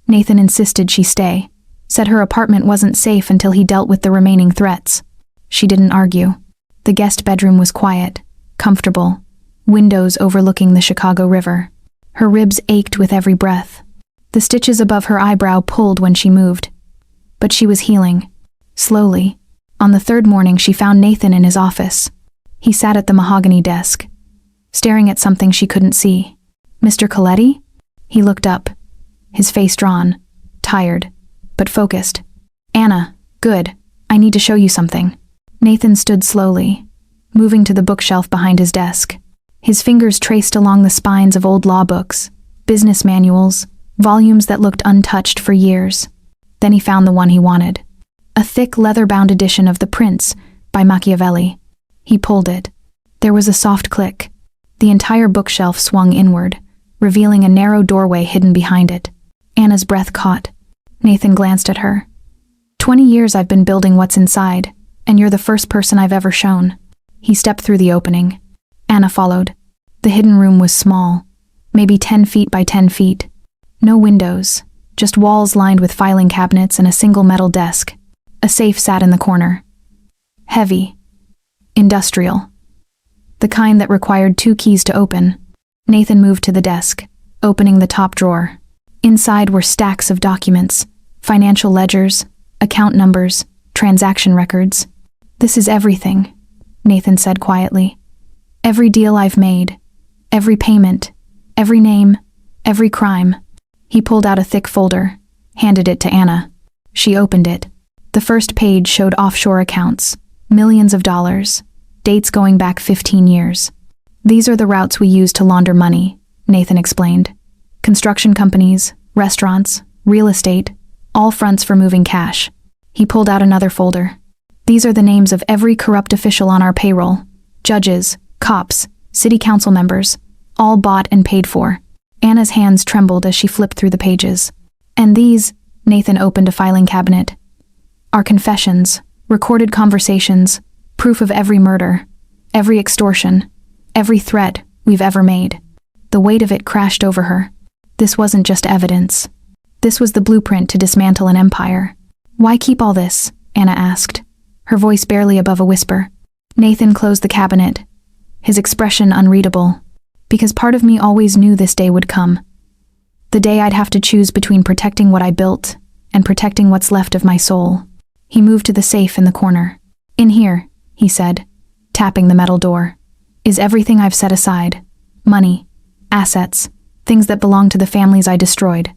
Nathan insisted she stay, said her apartment wasn't safe until he dealt with the remaining threats. She didn't argue. The guest bedroom was quiet, comfortable, windows overlooking the Chicago River. Her ribs ached with every breath. The stitches above her eyebrow pulled when she moved. But she was healing. Slowly. On the third morning, she found Nathan in his office. He sat at the mahogany desk, staring at something she couldn't see. Mr. Coletti? He looked up, his face drawn, tired, but focused. Anna, good. I need to show you something. Nathan stood slowly, moving to the bookshelf behind his desk. His fingers traced along the spines of old law books, business manuals, volumes that looked untouched for years. Then he found the one he wanted. A thick leather-bound edition of The Prince by Machiavelli. He pulled it. There was a soft click. The entire bookshelf swung inward, revealing a narrow doorway hidden behind it. Anna's breath caught. Nathan glanced at her. 20 years I've been building what's inside, and you're the first person I've ever shown. He stepped through the opening. Anna followed. The hidden room was small, maybe 10 feet by 10 feet. No windows, just walls lined with filing cabinets and a single metal desk. A safe sat in the corner. Heavy. Industrial. The kind that required 2 keys to open. Nathan moved to the desk, opening the top drawer. Inside were stacks of documents, financial ledgers, account numbers, transaction records. "This is everything," Nathan said quietly. "Every deal I've made, every payment, every name, every crime." He pulled out a thick folder, handed it to Anna. She opened it. The first page showed offshore accounts, millions of dollars, dates going back 15 years. "These are the routes we use to launder money," Nathan explained. "Construction companies, restaurants, real estate, all fronts for moving cash." He pulled out another folder. "These are the names of every corrupt official on our payroll, judges, cops, city council members, all bought and paid for." Anna's hands trembled as she flipped through the pages. "And these," Nathan opened a filing cabinet, "are confessions, recorded conversations, proof of every murder, every extortion, every threat we've ever made." The weight of it crashed over her. This wasn't just evidence. This was the blueprint to dismantle an empire. "Why keep all this?" Anna asked, her voice barely above a whisper. Nathan closed the cabinet, his expression unreadable. "Because part of me always knew this day would come. The day I'd have to choose between protecting what I built and protecting what's left of my soul." He moved to the safe in the corner. "In here," he said, tapping the metal door, "is everything I've set aside. Money, assets, things that belong to the families I destroyed,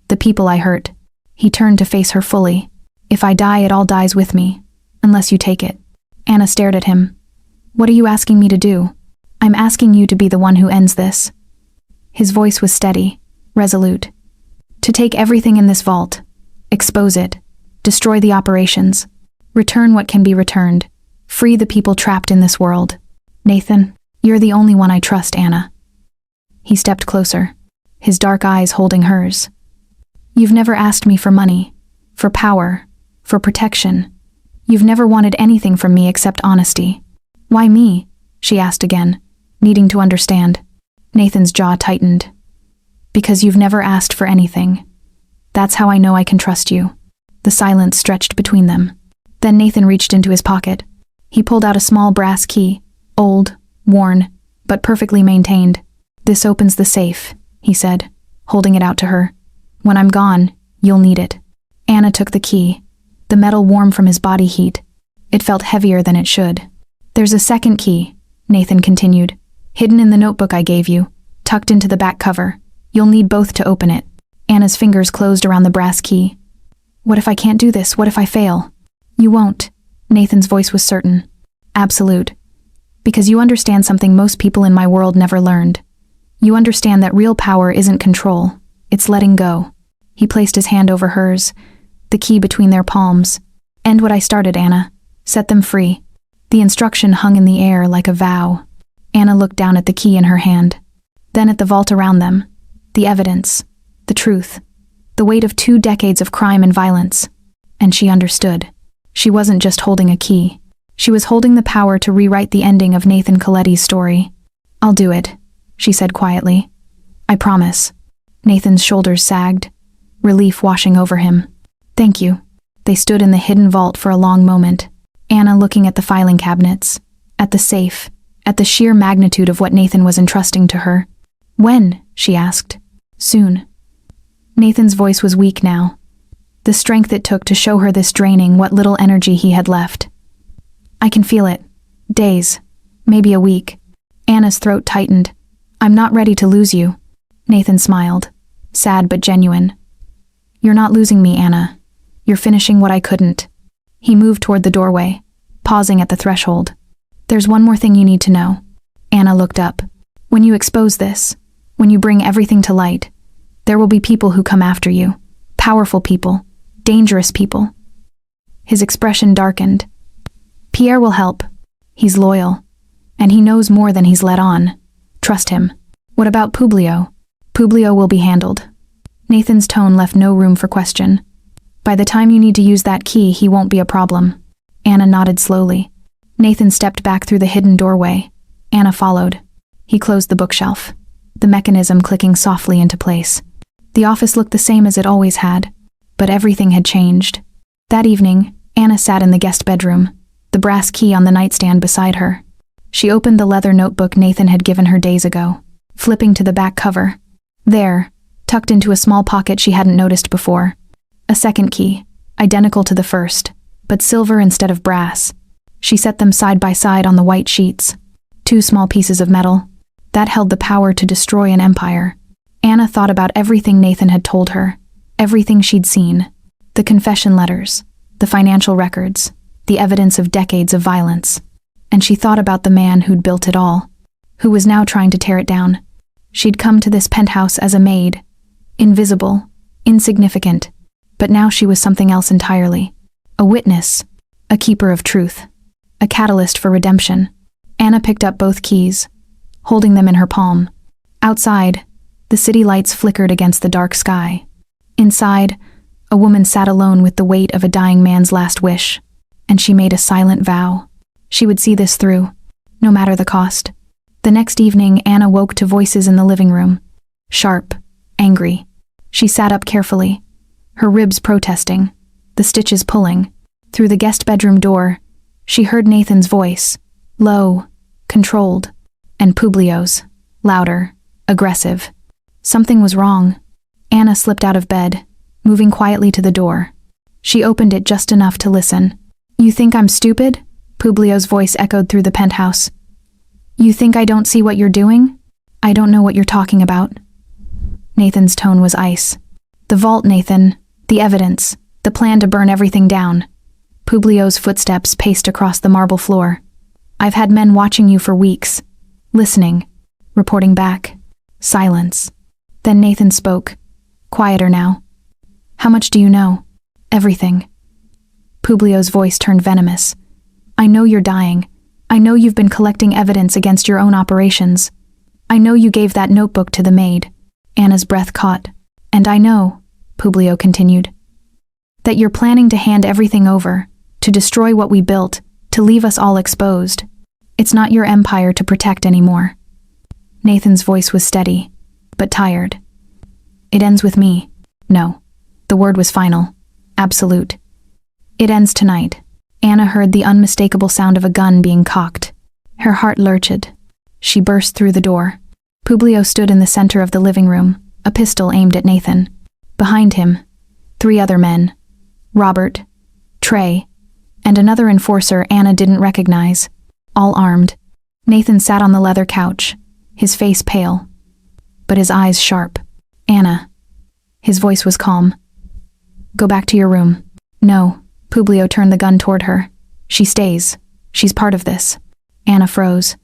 the people I hurt." He turned to face her fully. "If I die, it all dies with me, unless you take it." Anna stared at him. "What are you asking me to do?" "I'm asking you to be the one who ends this." His voice was steady, resolute. "To take everything in this vault, expose it, destroy the operations, return what can be returned, free the people trapped in this world." "Nathan, you're the only one I trust, Anna." He stepped closer, his dark eyes holding hers. "You've never asked me for money, for power, for protection. You've never wanted anything from me except honesty." "Why me?" she asked again, needing to understand. Nathan's jaw tightened. "Because you've never asked for anything. That's how I know I can trust you." The silence stretched between them. Then Nathan reached into his pocket. He pulled out a small brass key, old, worn, but perfectly maintained. "This opens the safe," he said, holding it out to her. "When I'm gone, you'll need it." Anna took the key, the metal warm from his body heat. It felt heavier than it should. "There's a second key," Nathan continued, "hidden in the notebook I gave you, tucked into the back cover. You'll need both to open it." Anna's fingers closed around the brass key. "What if I can't do this? What if I fail?" "You won't." Nathan's voice was certain, absolute. "Because you understand something most people in my world never learned. You understand that real power isn't control, it's letting go." He placed his hand over hers, the key between their palms. "End what I started, Anna. Set them free." The instruction hung in the air like a vow. Anna looked down at the key in her hand, then at the vault around them, the evidence, the truth, the weight of 2 decades of crime and violence. And she understood. She wasn't just holding a key. She was holding the power to rewrite the ending of Nathan Coletti's story. "I'll do it," she said quietly. "I promise." Nathan's shoulders sagged, relief washing over him. "Thank you." They stood in the hidden vault for a long moment, Anna looking at the filing cabinets, at the safe, at the sheer magnitude of what Nathan was entrusting to her. "When?" she asked. "Soon." Nathan's voice was weak now, the strength it took to show her this draining what little energy he had left. "I can feel it. Days, maybe a week." Anna's throat tightened. "I'm not ready to lose you." Nathan smiled, sad but genuine. "You're not losing me, Anna. You're finishing what I couldn't." He moved toward the doorway, pausing at the threshold. "There's one more thing you need to know." Anna looked up. "When you expose this, when you bring everything to light, there will be people who come after you. Powerful people, dangerous people." His expression darkened. "Pierre will help. He's loyal. And he knows more than he's let on. Trust him." "What about Publio?" "Publio will be handled." Nathan's tone left no room for question. "By the time you need to use that key, he won't be a problem." Anna nodded slowly. Nathan stepped back through the hidden doorway. Anna followed. He closed the bookshelf, the mechanism clicking softly into place. The office looked the same as it always had, but everything had changed. That evening, Anna sat in the guest bedroom, the brass key on the nightstand beside her. She opened the leather notebook Nathan had given her days ago. flipping to the back cover. There, tucked into a small pocket she hadn't noticed before. A second key, identical to the first, but silver instead of brass. She set them side by side on the white sheets. 2 small pieces of metal. That held the power to destroy an empire. Anna thought about everything Nathan had told her, everything she'd seen. The confession letters, the financial records, the evidence of decades of violence. And she thought about the man who'd built it all, who was now trying to tear it down. She'd come to this penthouse as a maid, invisible, insignificant, but now she was something else entirely. A witness, a keeper of truth, a catalyst for redemption. Anna picked up both keys, holding them in her palm. Outside, the city lights flickered against the dark sky. Inside, a woman sat alone with the weight of a dying man's last wish, and she made a silent vow. She would see this through, no matter the cost. The next evening, Anna woke to voices in the living room. Sharp, angry. She sat up carefully, her ribs protesting, the stitches pulling. Through the guest bedroom door, she heard Nathan's voice, low, controlled, and Publio's, louder, aggressive. Something was wrong. Anna slipped out of bed, moving quietly to the door. She opened it just enough to listen. "You think I'm stupid?" Publio's voice echoed through the penthouse. "You think I don't see what you're doing? I don't know what you're talking about." Nathan's tone was ice. "The vault, Nathan. The evidence. The plan to burn everything down." Publio's footsteps paced across the marble floor. "I've had men watching you for weeks. Listening. Reporting back." Silence. Then Nathan spoke. Quieter now. "How much do you know?" "Everything." Publio's voice turned venomous. "I know you're dying. I know you've been collecting evidence against your own operations. I know you gave that notebook to the maid." Anna's breath caught. "And I know," Publio continued, "that you're planning to hand everything over, to destroy what we built, to leave us all exposed. It's not your empire to protect anymore." Nathan's voice was steady, but tired. "It ends with me." No. The word was final. Absolute. "It ends tonight." Anna heard the unmistakable sound of a gun being cocked. Her heart lurched. She burst through the door. Publio stood in the center of the living room, a pistol aimed at Nathan. Behind him, 3 other men. Robert, Trey, and another enforcer Anna didn't recognize, all armed. Nathan sat on the leather couch, his face pale, but his eyes sharp. "Anna." His voice was calm. "Go back to your room." "No." Publio turned the gun toward her. "She stays. She's part of this." Anna froze.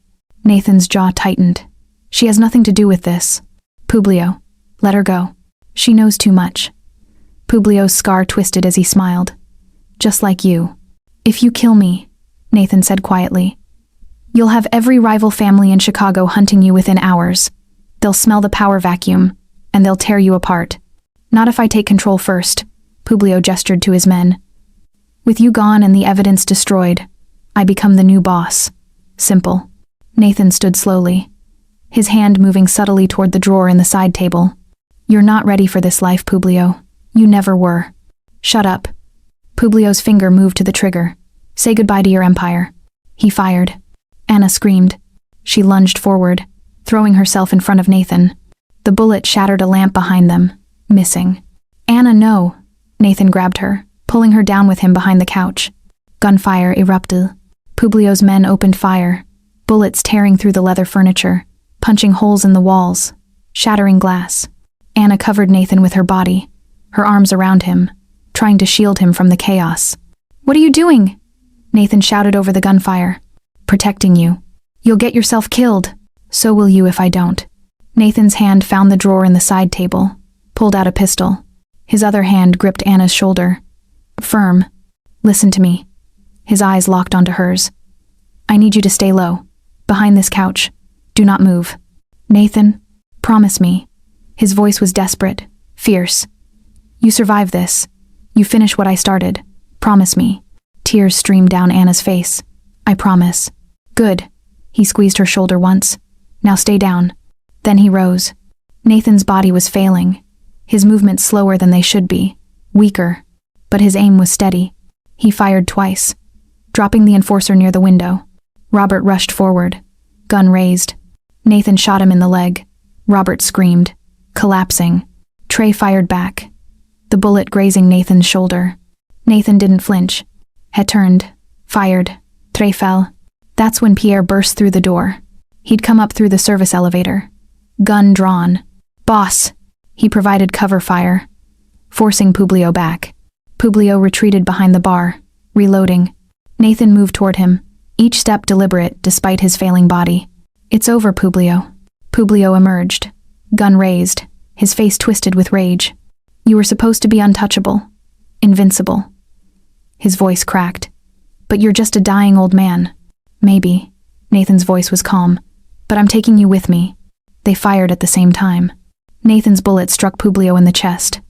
Nathan's jaw tightened. "She has nothing to do with this." "Publio, let her go. She knows too much." Publio's scar twisted as he smiled. "Just like you. If you kill me," Nathan said quietly, "you'll have every rival family in Chicago hunting you within hours. They'll smell the power vacuum, and they'll tear you apart. Not if I take control first." Publio gestured to his men. "With you gone and the evidence destroyed, I become the new boss. Simple." Nathan stood slowly, his hand moving subtly toward the drawer in the side table. "You're not ready for this life, Publio. You never were." "Shut up." Publio's finger moved to the trigger. "Say goodbye to your empire." He fired. Anna screamed. She lunged forward, throwing herself in front of Nathan. The bullet shattered a lamp behind them, missing. "Anna, no." Nathan grabbed her, pulling her down with him behind the couch. Gunfire erupted. Publio's men opened fire, bullets tearing through the leather furniture, punching holes in the walls, shattering glass. Anna covered Nathan with her body, her arms around him, trying to shield him from the chaos. "What are you doing?" Nathan shouted over the gunfire. "Protecting you. You'll get yourself killed. So will you if I don't." Nathan's hand found the drawer in the side table, pulled out a pistol. His other hand gripped Anna's shoulder. Firm. "Listen to me." His eyes locked onto hers. "I need you to stay low, behind this couch. Do not move." "Nathan, promise me." His voice was desperate, fierce. "You survive this. You finish what I started. Promise me." Tears streamed down Anna's face. "I promise." "Good." He squeezed her shoulder once. "Now stay down." Then he rose. Nathan's body was failing, his movements slower than they should be, weaker, but his aim was steady. He fired twice, dropping the enforcer near the window. Robert rushed forward, gun raised. Nathan shot him in the leg, Robert screamed, collapsing. Trey fired back, the bullet grazing Nathan's shoulder. Nathan didn't flinch. Head turned, fired. Trey fell. That's when Pierre burst through the door. He'd come up through the service elevator, gun drawn. "Boss!" He provided cover fire, forcing Publio back. Publio retreated behind the bar, reloading. Nathan moved toward him, each step deliberate despite his failing body. "It's over, Publio." Publio emerged, gun raised, his face twisted with rage. "You were supposed to be untouchable, invincible." His voice cracked. "But you're just a dying old man." "Maybe." Nathan's voice was calm. "But I'm taking you with me." They fired at the same time. Nathan's bullet struck Publio in the chest.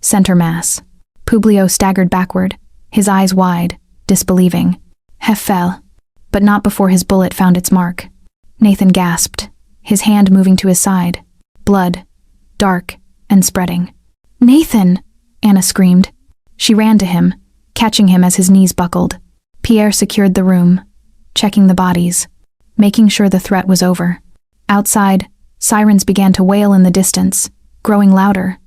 Center mass. Publio staggered backward, his eyes wide, disbelieving. Hef fell, but not before his bullet found its mark. Nathan gasped, his hand moving to his side. Blood, dark and spreading. "Nathan!" Anna screamed. She ran to him, catching him as his knees buckled. Pierre secured the room, checking the bodies, making sure the threat was over. Outside, sirens began to wail in the distance, growing louder.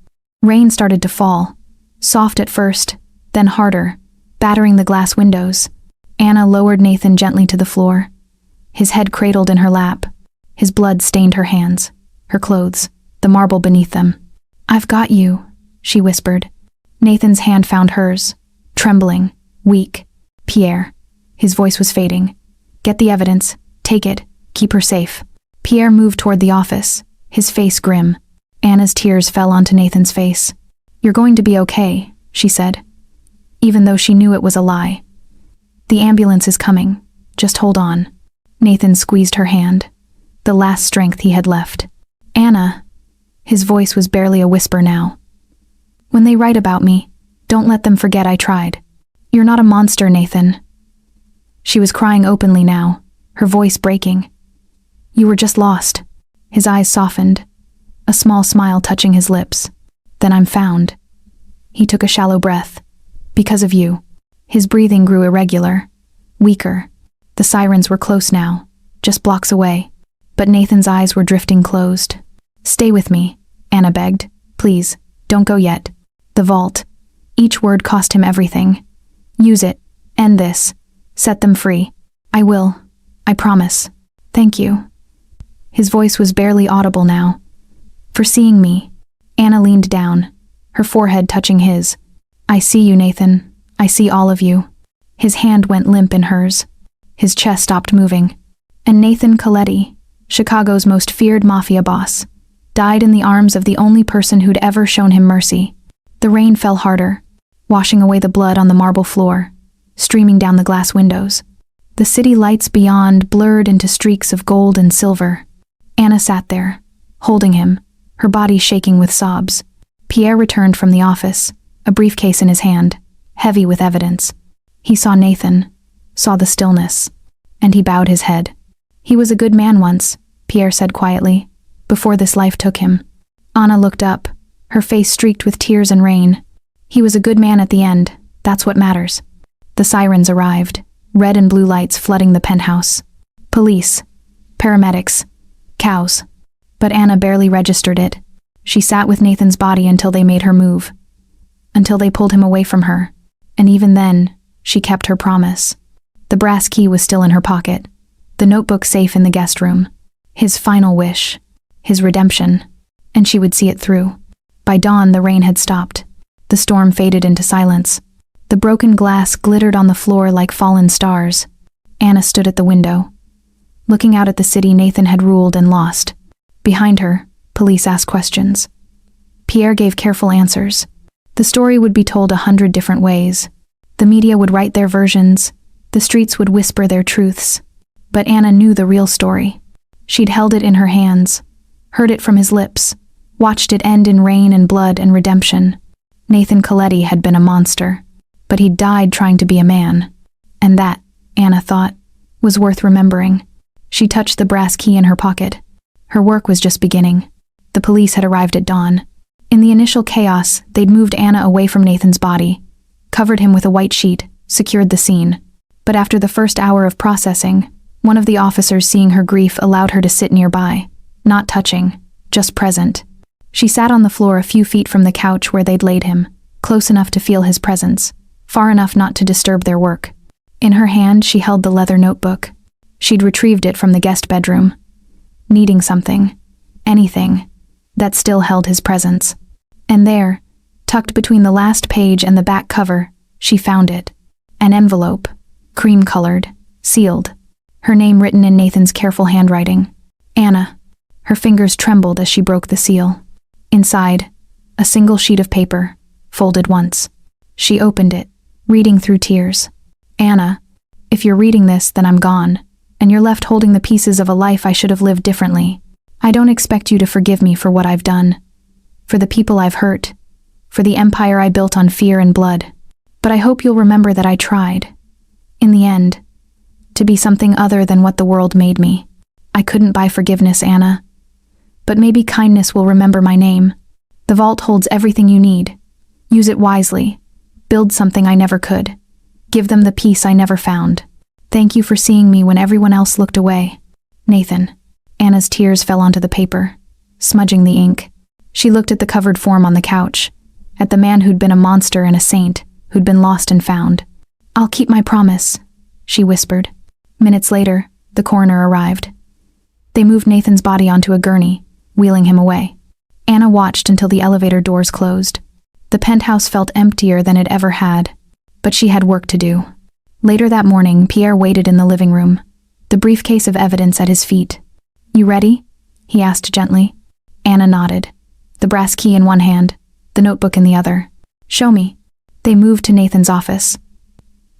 Rain started to fall, soft at first, then harder, battering the glass windows. Anna lowered Nathan gently to the floor, his head cradled in her lap. His blood stained her hands, her clothes, the marble beneath them. "I've got you," she whispered. Nathan's hand found hers, trembling, weak. "Pierre." His voice was fading. "Get the evidence, take it, keep her safe." Pierre moved toward the office, his face grim. Anna's tears fell onto Nathan's face. "You're going to be okay," she said, even though she knew it was a lie. "The ambulance is coming, just hold on." Nathan squeezed her hand, the last strength he had left. "Anna," his voice was barely a whisper now. "When they write about me, don't let them forget I tried. You're not a monster, Nathan." She was crying openly now, her voice breaking. "You were just lost." His eyes softened, a small smile touching his lips. "Then I'm found." He took a shallow breath. "Because of you." His breathing grew irregular, weaker. The sirens were close now, just blocks away. But Nathan's eyes were drifting closed. "Stay with me," Anna begged. "Please, don't go yet." The vault. Each word cost him everything. "Use it. End this. Set them free." "I will. I promise. Thank you." His voice was barely audible now. "For seeing me." Anna leaned down, her forehead touching his. "I see you, Nathan. I see all of you." His hand went limp in hers. His chest stopped moving. And Nathan Coletti, Chicago's most feared mafia boss, died in the arms of the only person who'd ever shown him mercy. The rain fell harder, washing away the blood on the marble floor, streaming down the glass windows. The city lights beyond blurred into streaks of gold and silver. Anna sat there, holding him, her body shaking with sobs. Pierre returned from the office, a briefcase in his hand, heavy with evidence. He saw Nathan, saw the stillness, and he bowed his head. "He was a good man once," Pierre said quietly, "before this life took him." Anna looked up, her face streaked with tears and rain. "He was a good man at the end, that's what matters." The sirens arrived, red and blue lights flooding the penthouse. Police, paramedics, cows. But Anna barely registered it. She sat with Nathan's body until they made her move. Until they pulled him away from her. And even then, she kept her promise. The brass key was still in her pocket, the notebook safe in the guest room. His final wish, his redemption, and she would see it through. By dawn, the rain had stopped. The storm faded into silence. The broken glass glittered on the floor like fallen stars. Anna stood at the window. Looking out at the city Nathan had ruled and lost. Behind her, police asked questions. Pierre gave careful answers. The story would be told 100 different ways. The media would write their versions. The streets would whisper their truths. But Anna knew the real story. She'd held it in her hands, heard it from his lips, watched it end in rain and blood and redemption. Nathan Coletti had been a monster, but he'd died trying to be a man. And that, Anna thought, was worth remembering. She touched the brass key in her pocket. Her work was just beginning. The police had arrived at dawn. In the initial chaos, they'd moved Anna away from Nathan's body, covered him with a white sheet, secured the scene. But after the first hour of processing, one of the officers seeing her grief allowed her to sit nearby, not touching, just present. She sat on the floor a few feet from the couch where they'd laid him, close enough to feel his presence, far enough not to disturb their work. In her hand, she held the leather notebook. She'd retrieved it from the guest bedroom, needing something, anything, that still held his presence. And there, tucked between the last page and the back cover, she found it. An envelope, cream-colored, sealed. Her name written in Nathan's careful handwriting. Anna. Her fingers trembled as she broke the seal. Inside, a single sheet of paper, folded once. She opened it, reading through tears. Anna, if you're reading this, then I'm gone, and you're left holding the pieces of a life I should have lived differently. I don't expect you to forgive me for what I've done, for the people I've hurt, for the empire I built on fear and blood. But I hope you'll remember that I tried, in the end, to be something other than what the world made me. I couldn't buy forgiveness, Anna. But maybe kindness will remember my name. The vault holds everything you need. Use it wisely. Build something I never could. Give them the peace I never found. Thank you for seeing me when everyone else looked away. Nathan. Anna's tears fell onto the paper, smudging the ink. She looked at the covered form on the couch, at the man who'd been a monster and a saint, who'd been lost and found. I'll keep my promise, she whispered. Minutes later, the coroner arrived. They moved Nathan's body onto a gurney, wheeling him away. Anna watched until the elevator doors closed. The penthouse felt emptier than it ever had, but she had work to do. Later that morning, Pierre waited in the living room, the briefcase of evidence at his feet. You ready? He asked gently. Anna nodded, the brass key in one hand, the notebook in the other. Show me. They moved to Nathan's office,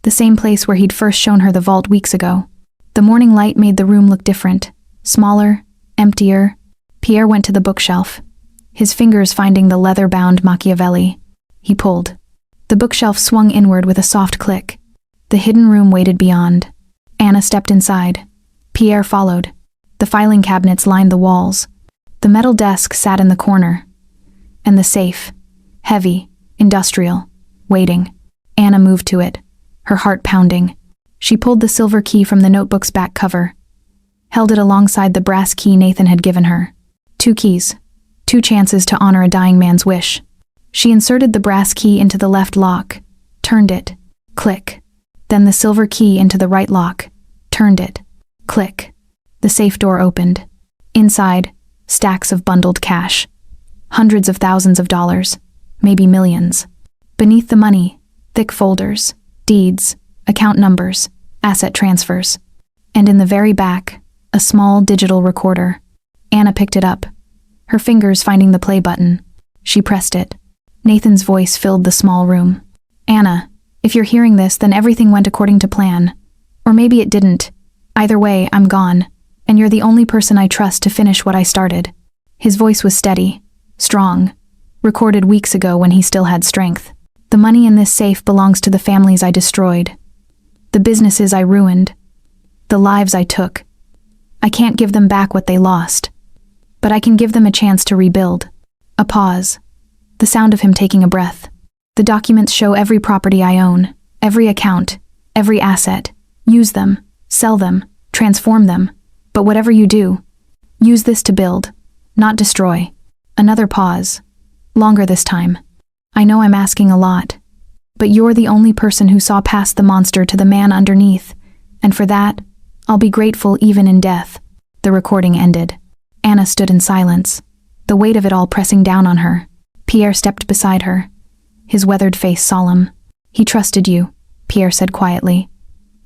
the same place where he'd first shown her the vault weeks ago. The morning light made the room look different, smaller, emptier. Pierre went to the bookshelf, his fingers finding the leather-bound Machiavelli. He pulled. The bookshelf swung inward with a soft click. The hidden room waited beyond. Anna stepped inside. Pierre followed. The filing cabinets lined the walls. The metal desk sat in the corner. And the safe, heavy, industrial, waiting. Anna moved to it, her heart pounding. She pulled the silver key from the notebook's back cover, held it alongside the brass key Nathan had given her. 2 keys, 2 chances to honor a dying man's wish. She inserted the brass key into the left lock, turned it, click. Then the silver key into the right lock, turned it, click. The safe door opened. Inside, stacks of bundled cash. Hundreds of thousands of dollars, maybe millions. Beneath the money, thick folders, deeds, account numbers, asset transfers. And in the very back, a small digital recorder. Anna picked it up, her fingers finding the play button. She pressed it. Nathan's voice filled the small room. Anna, if you're hearing this, then everything went according to plan. Or maybe it didn't. Either way, I'm gone, and you're the only person I trust to finish what I started. His voice was steady, strong, recorded weeks ago when he still had strength. The money in this safe belongs to the families I destroyed, the businesses I ruined, the lives I took. I can't give them back what they lost, but I can give them a chance to rebuild. A pause, the sound of him taking a breath. The documents show every property I own, every account, every asset. Use them, sell them, transform them. But whatever you do, use this to build, not destroy. Another pause, longer this time. I know I'm asking a lot, but you're the only person who saw past the monster to the man underneath, and for that, I'll be grateful even in death. The recording ended. Anna stood in silence, the weight of it all pressing down on her. Pierre stepped beside her, his weathered face solemn. He trusted you, Pierre said quietly,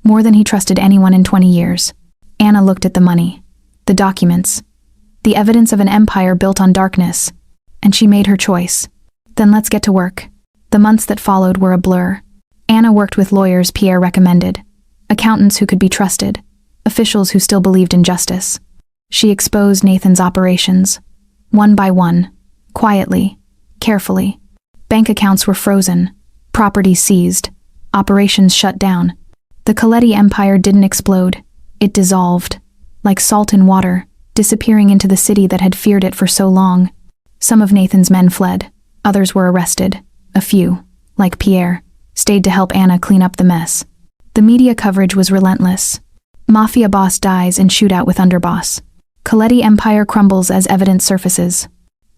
more than he trusted anyone in 20 years. Anna looked at the money, the documents, the evidence of an empire built on darkness, and she made her choice. Then let's get to work. The months that followed were a blur. Anna worked with lawyers Pierre recommended, accountants who could be trusted, officials who still believed in justice. She exposed Nathan's operations, one by one, quietly, carefully. Bank accounts were frozen, properties seized, operations shut down. The Coletti empire didn't explode. It dissolved, like salt in water, disappearing into the city that had feared it for so long. Some of Nathan's men fled. Others were arrested. A few, like Pierre, stayed to help Anna clean up the mess. The media coverage was relentless. Mafia boss dies in shootout with underboss. Coletti empire crumbles as evidence surfaces.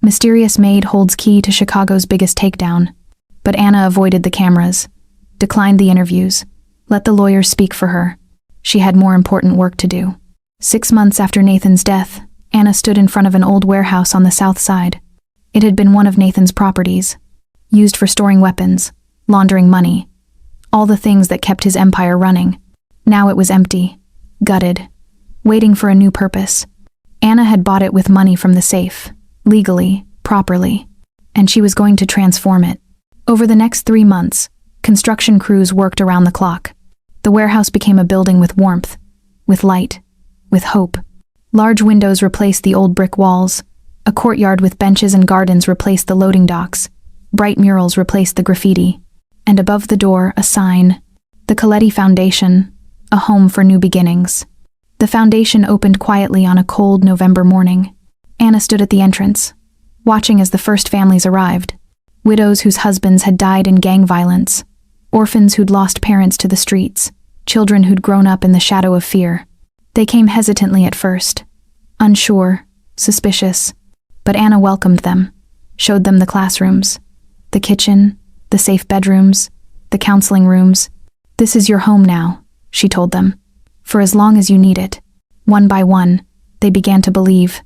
Mysterious Maid holds key to Chicago's biggest takedown. But Anna avoided the cameras, declined the interviews, let the lawyers speak for her. She had more important work to do. 6 months after Nathan's death, Anna stood in front of an old warehouse on the south side. It had been one of Nathan's properties, used for storing weapons, laundering money, all the things that kept his empire running. Now it was empty, gutted, waiting for a new purpose. Anna had bought it with money from the safe, legally, properly, and she was going to transform it. Over the next 3 months, construction crews worked around the clock. The warehouse became a building with warmth, with light, with hope. Large windows replaced the old brick walls. A courtyard with benches and gardens replaced the loading docks. Bright murals replaced the graffiti. And above the door, a sign, the Coletti Foundation, a home for new beginnings. The foundation opened quietly on a cold November morning. Anna stood at the entrance, watching as the first families arrived. Widows whose husbands had died in gang violence, orphans who'd lost parents to the streets, children who'd grown up in the shadow of fear. They came hesitantly at first, unsure, suspicious, but Anna welcomed them, showed them the classrooms, the kitchen, the safe bedrooms, the counseling rooms. "This is your home now," she told them, "for as long as you need it." One by one, they began to believe.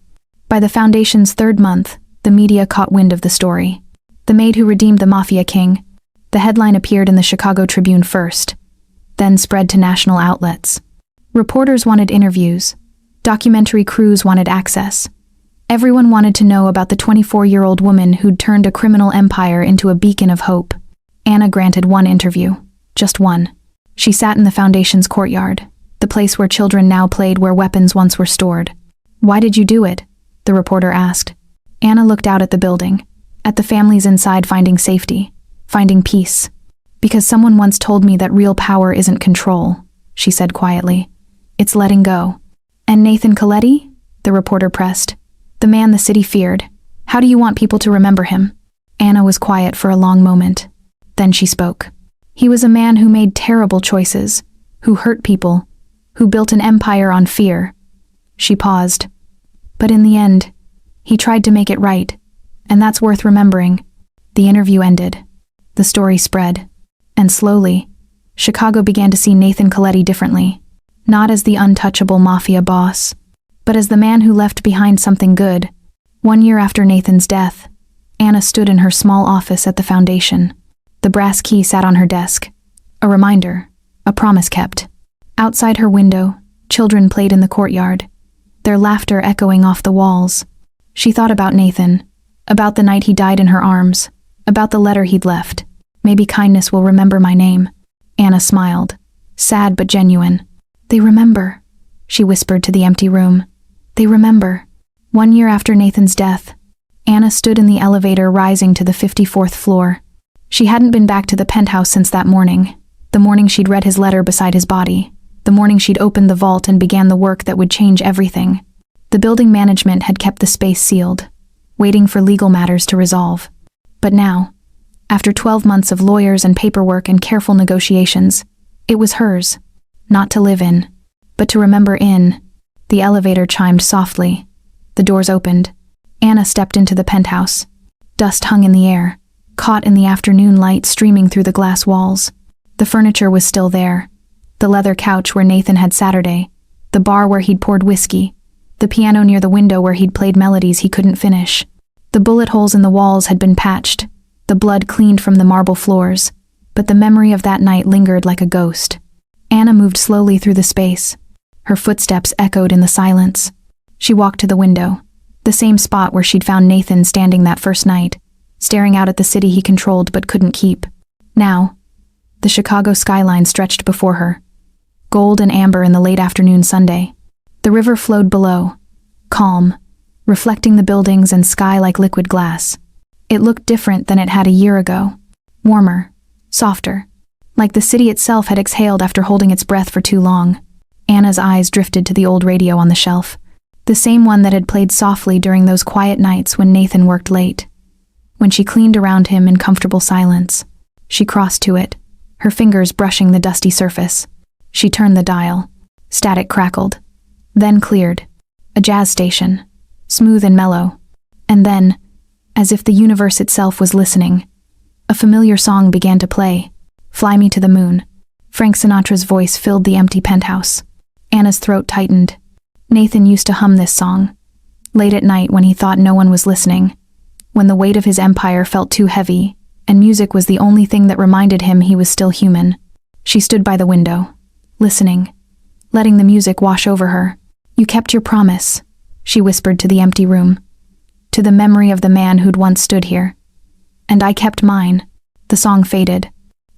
By the foundation's 3rd month, the media caught wind of the story. The maid who redeemed the Mafia King. The headline appeared in the Chicago Tribune first, then spread to national outlets. Reporters wanted interviews. Documentary crews wanted access. Everyone wanted to know about the 24-year-old woman who'd turned a criminal empire into a beacon of hope. Anna granted one interview, just one. She sat in the foundation's courtyard, the place where children now played where weapons once were stored. "Why did you do it?" the reporter asked. Anna looked out at the building, at the families inside finding safety, finding peace. "Because someone once told me that real power isn't control," she said quietly. "It's letting go." "And Nathan Coletti?" the reporter pressed. "The man the city feared. How do you want people to remember him?" Anna was quiet for a long moment. Then she spoke. "He was a man who made terrible choices, who hurt people, who built an empire on fear." She paused. "But in the end, he tried to make it right, and that's worth remembering." The interview ended. The story spread. And slowly, Chicago began to see Nathan Coletti differently. Not as the untouchable mafia boss, but as the man who left behind something good. 1 year after Nathan's death, Anna stood in her small office at the foundation. The brass key sat on her desk. A reminder, a promise kept. Outside her window, children played in the courtyard, their laughter echoing off the walls. She thought about Nathan, about the night he died in her arms, about the letter he'd left. "Maybe kindness will remember my name." Anna smiled, sad but genuine. "They remember," she whispered to the empty room. "They remember." 1 year after Nathan's death, Anna stood in the elevator rising to the 54th floor. She hadn't been back to the penthouse since that morning, the morning she'd read his letter beside his body, the morning she'd opened the vault and began the work that would change everything. The building management had kept the space sealed, waiting for legal matters to resolve. But now, after 12 months of lawyers and paperwork and careful negotiations, it was hers, not to live in, but to remember in. The elevator chimed softly. The doors opened. Anna stepped into the penthouse. Dust hung in the air, caught in the afternoon light streaming through the glass walls. The furniture was still there. The leather couch where Nathan had Saturday, the bar where he'd poured whiskey, the piano near the window where he'd played melodies he couldn't finish. The bullet holes in the walls had been patched, the blood cleaned from the marble floors, but the memory of that night lingered like a ghost. Anna moved slowly through the space. Her footsteps echoed in the silence. She walked to the window, the same spot where she'd found Nathan standing that first night, staring out at the city he controlled but couldn't keep. Now, the Chicago skyline stretched before her, gold and amber in the late afternoon Sunday. The river flowed below, calm, reflecting the buildings and sky like liquid glass. It looked different than it had a year ago, warmer, softer, like the city itself had exhaled after holding its breath for too long. Anna's eyes drifted to the old radio on the shelf, the same one that had played softly during those quiet nights when Nathan worked late. When she cleaned around him in comfortable silence, she crossed to it, her fingers brushing the dusty surface. She turned the dial. Static crackled, then cleared. A a jazz station, smooth and mellow. And then, as if the universe itself was listening, a familiar song began to play, Fly Me to the Moon. Frank Sinatra's voice filled the empty penthouse. Anna's throat tightened. Nathan used to hum this song, late at night when he thought no one was listening, when the weight of his empire felt too heavy, and music was the only thing that reminded him he was still human. She stood by the window, listening, letting the music wash over her. You kept your promise, she whispered to the empty room, to the memory of the man who'd once stood here. And I kept mine. The song faded.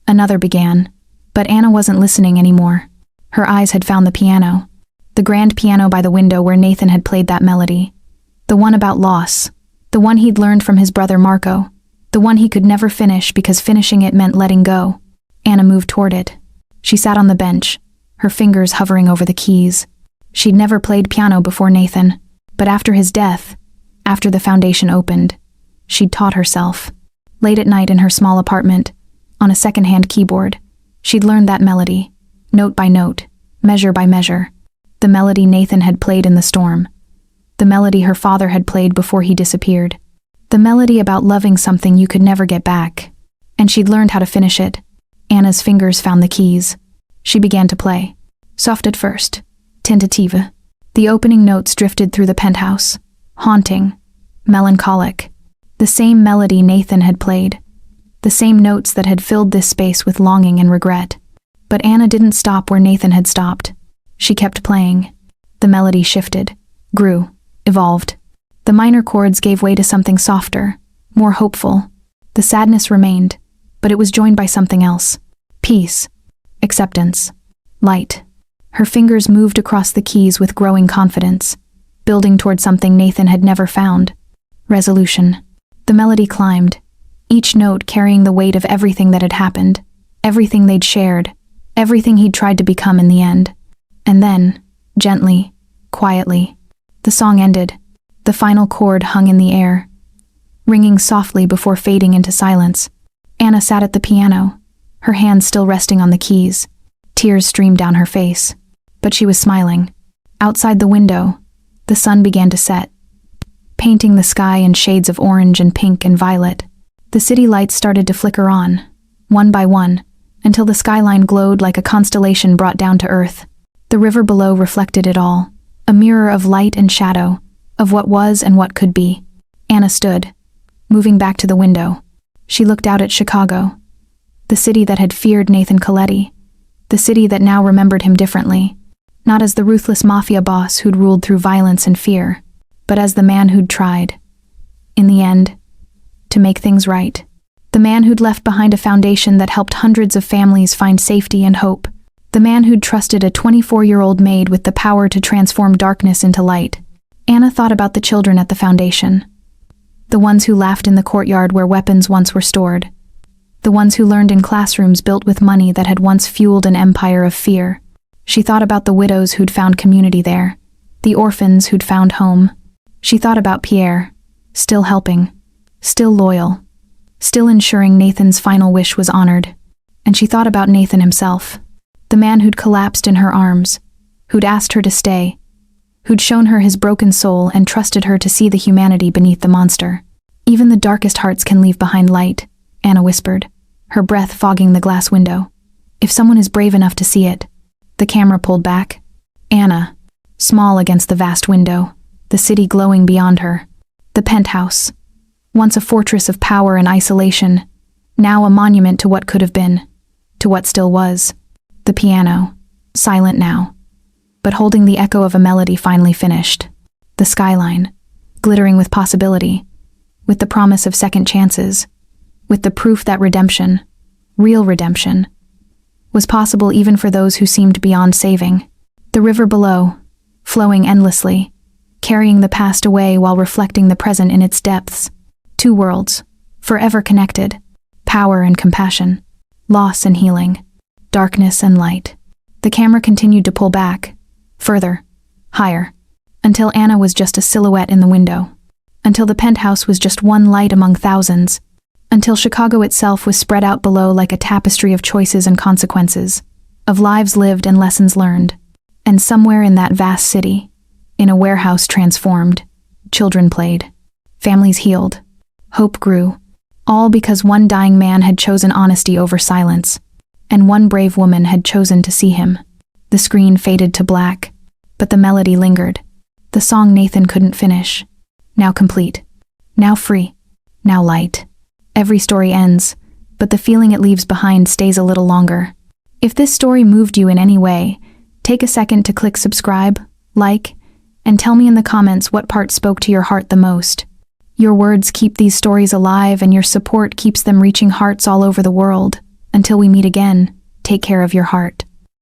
Another began, but Anna wasn't listening anymore. Her eyes had found the piano, the grand piano by the window where Nathan had played that melody. The one about loss, the one he'd learned from his brother Marco, the one he could never finish because finishing it meant letting go. Anna moved toward it. She sat on the bench, her fingers hovering over the keys. She'd never played piano before Nathan, but after his death, after the foundation opened, she'd taught herself. Late at night in her small apartment, on a second-hand keyboard, she'd learned that melody, note by note, measure by measure. The melody Nathan had played in the storm. The melody her father had played before he disappeared. The melody about loving something you could never get back. And she'd learned how to finish it. Anna's fingers found the keys. She began to play. Soft at first, tentative. The opening notes drifted through the penthouse, haunting, melancholic. The same melody Nathan had played. The same notes that had filled this space with longing and regret. But Anna didn't stop where Nathan had stopped. She kept playing. The melody shifted, grew, evolved. The minor chords gave way to something softer, more hopeful. The sadness remained, but it was joined by something else. Peace, acceptance, light. Her fingers moved across the keys with growing confidence, building toward something Nathan had never found. Resolution. The melody climbed, each note carrying the weight of everything that had happened, everything they'd shared, everything he'd tried to become in the end. And then, gently, quietly, the song ended. The final chord hung in the air, ringing softly before fading into silence. Anna sat at the piano, her hands still resting on the keys. Tears streamed down her face, but she was smiling. Outside the window, the sun began to set, painting the sky in shades of orange and pink and violet. The city lights started to flicker on, one by one, until the skyline glowed like a constellation brought down to earth. The river below reflected it all, a mirror of light and shadow, of what was and what could be. Anna stood, moving back to the window. She looked out at Chicago, the city that had feared Nathan Coletti, the city that now remembered him differently, not as the ruthless mafia boss who'd ruled through violence and fear, but as the man who'd tried, in the end, to make things right. The man who'd left behind a foundation that helped hundreds of families find safety and hope. The man who'd trusted a 24-year-old maid with the power to transform darkness into light. Anna thought about the children at the foundation. The ones who laughed in the courtyard where weapons once were stored. The ones who learned in classrooms built with money that had once fueled an empire of fear. She thought about the widows who'd found community there. The orphans who'd found home. She thought about Pierre, still helping, still loyal, still ensuring Nathan's final wish was honored. And she thought about Nathan himself, the man who'd collapsed in her arms, who'd asked her to stay, who'd shown her his broken soul and trusted her to see the humanity beneath the monster. Even the darkest hearts can leave behind light, Anna whispered, her breath fogging the glass window. If someone is brave enough to see it. The camera pulled back. Anna, small against the vast window, the city glowing beyond her. The penthouse, once a fortress of power and isolation, now a monument to what could have been, to what still was. The piano, silent now, but holding the echo of a melody finally finished. The skyline, glittering with possibility, with the promise of second chances, with the proof that redemption, real redemption, was possible even for those who seemed beyond saving. The river below, flowing endlessly, carrying the past away while reflecting the present in its depths. Two worlds, forever connected, power and compassion, loss and healing, darkness and light. The camera continued to pull back, further, higher, until Anna was just a silhouette in the window, until the penthouse was just one light among thousands, until Chicago itself was spread out below like a tapestry of choices and consequences, of lives lived and lessons learned. And somewhere in that vast city, In a warehouse transformed, children played. Families healed. Hope grew. All because one dying man had chosen honesty over silence, and one brave woman had chosen to see him. The screen faded to black, but the melody lingered. The song Nathan couldn't finish. Now complete. Now free. Now light. Every story ends, but the feeling it leaves behind stays a little longer. If this story moved you in any way, take a second to click subscribe, like, and tell me in the comments what part spoke to your heart the most. Your words keep these stories alive, and your support keeps them reaching hearts all over the world. Until we meet again, take care of your heart.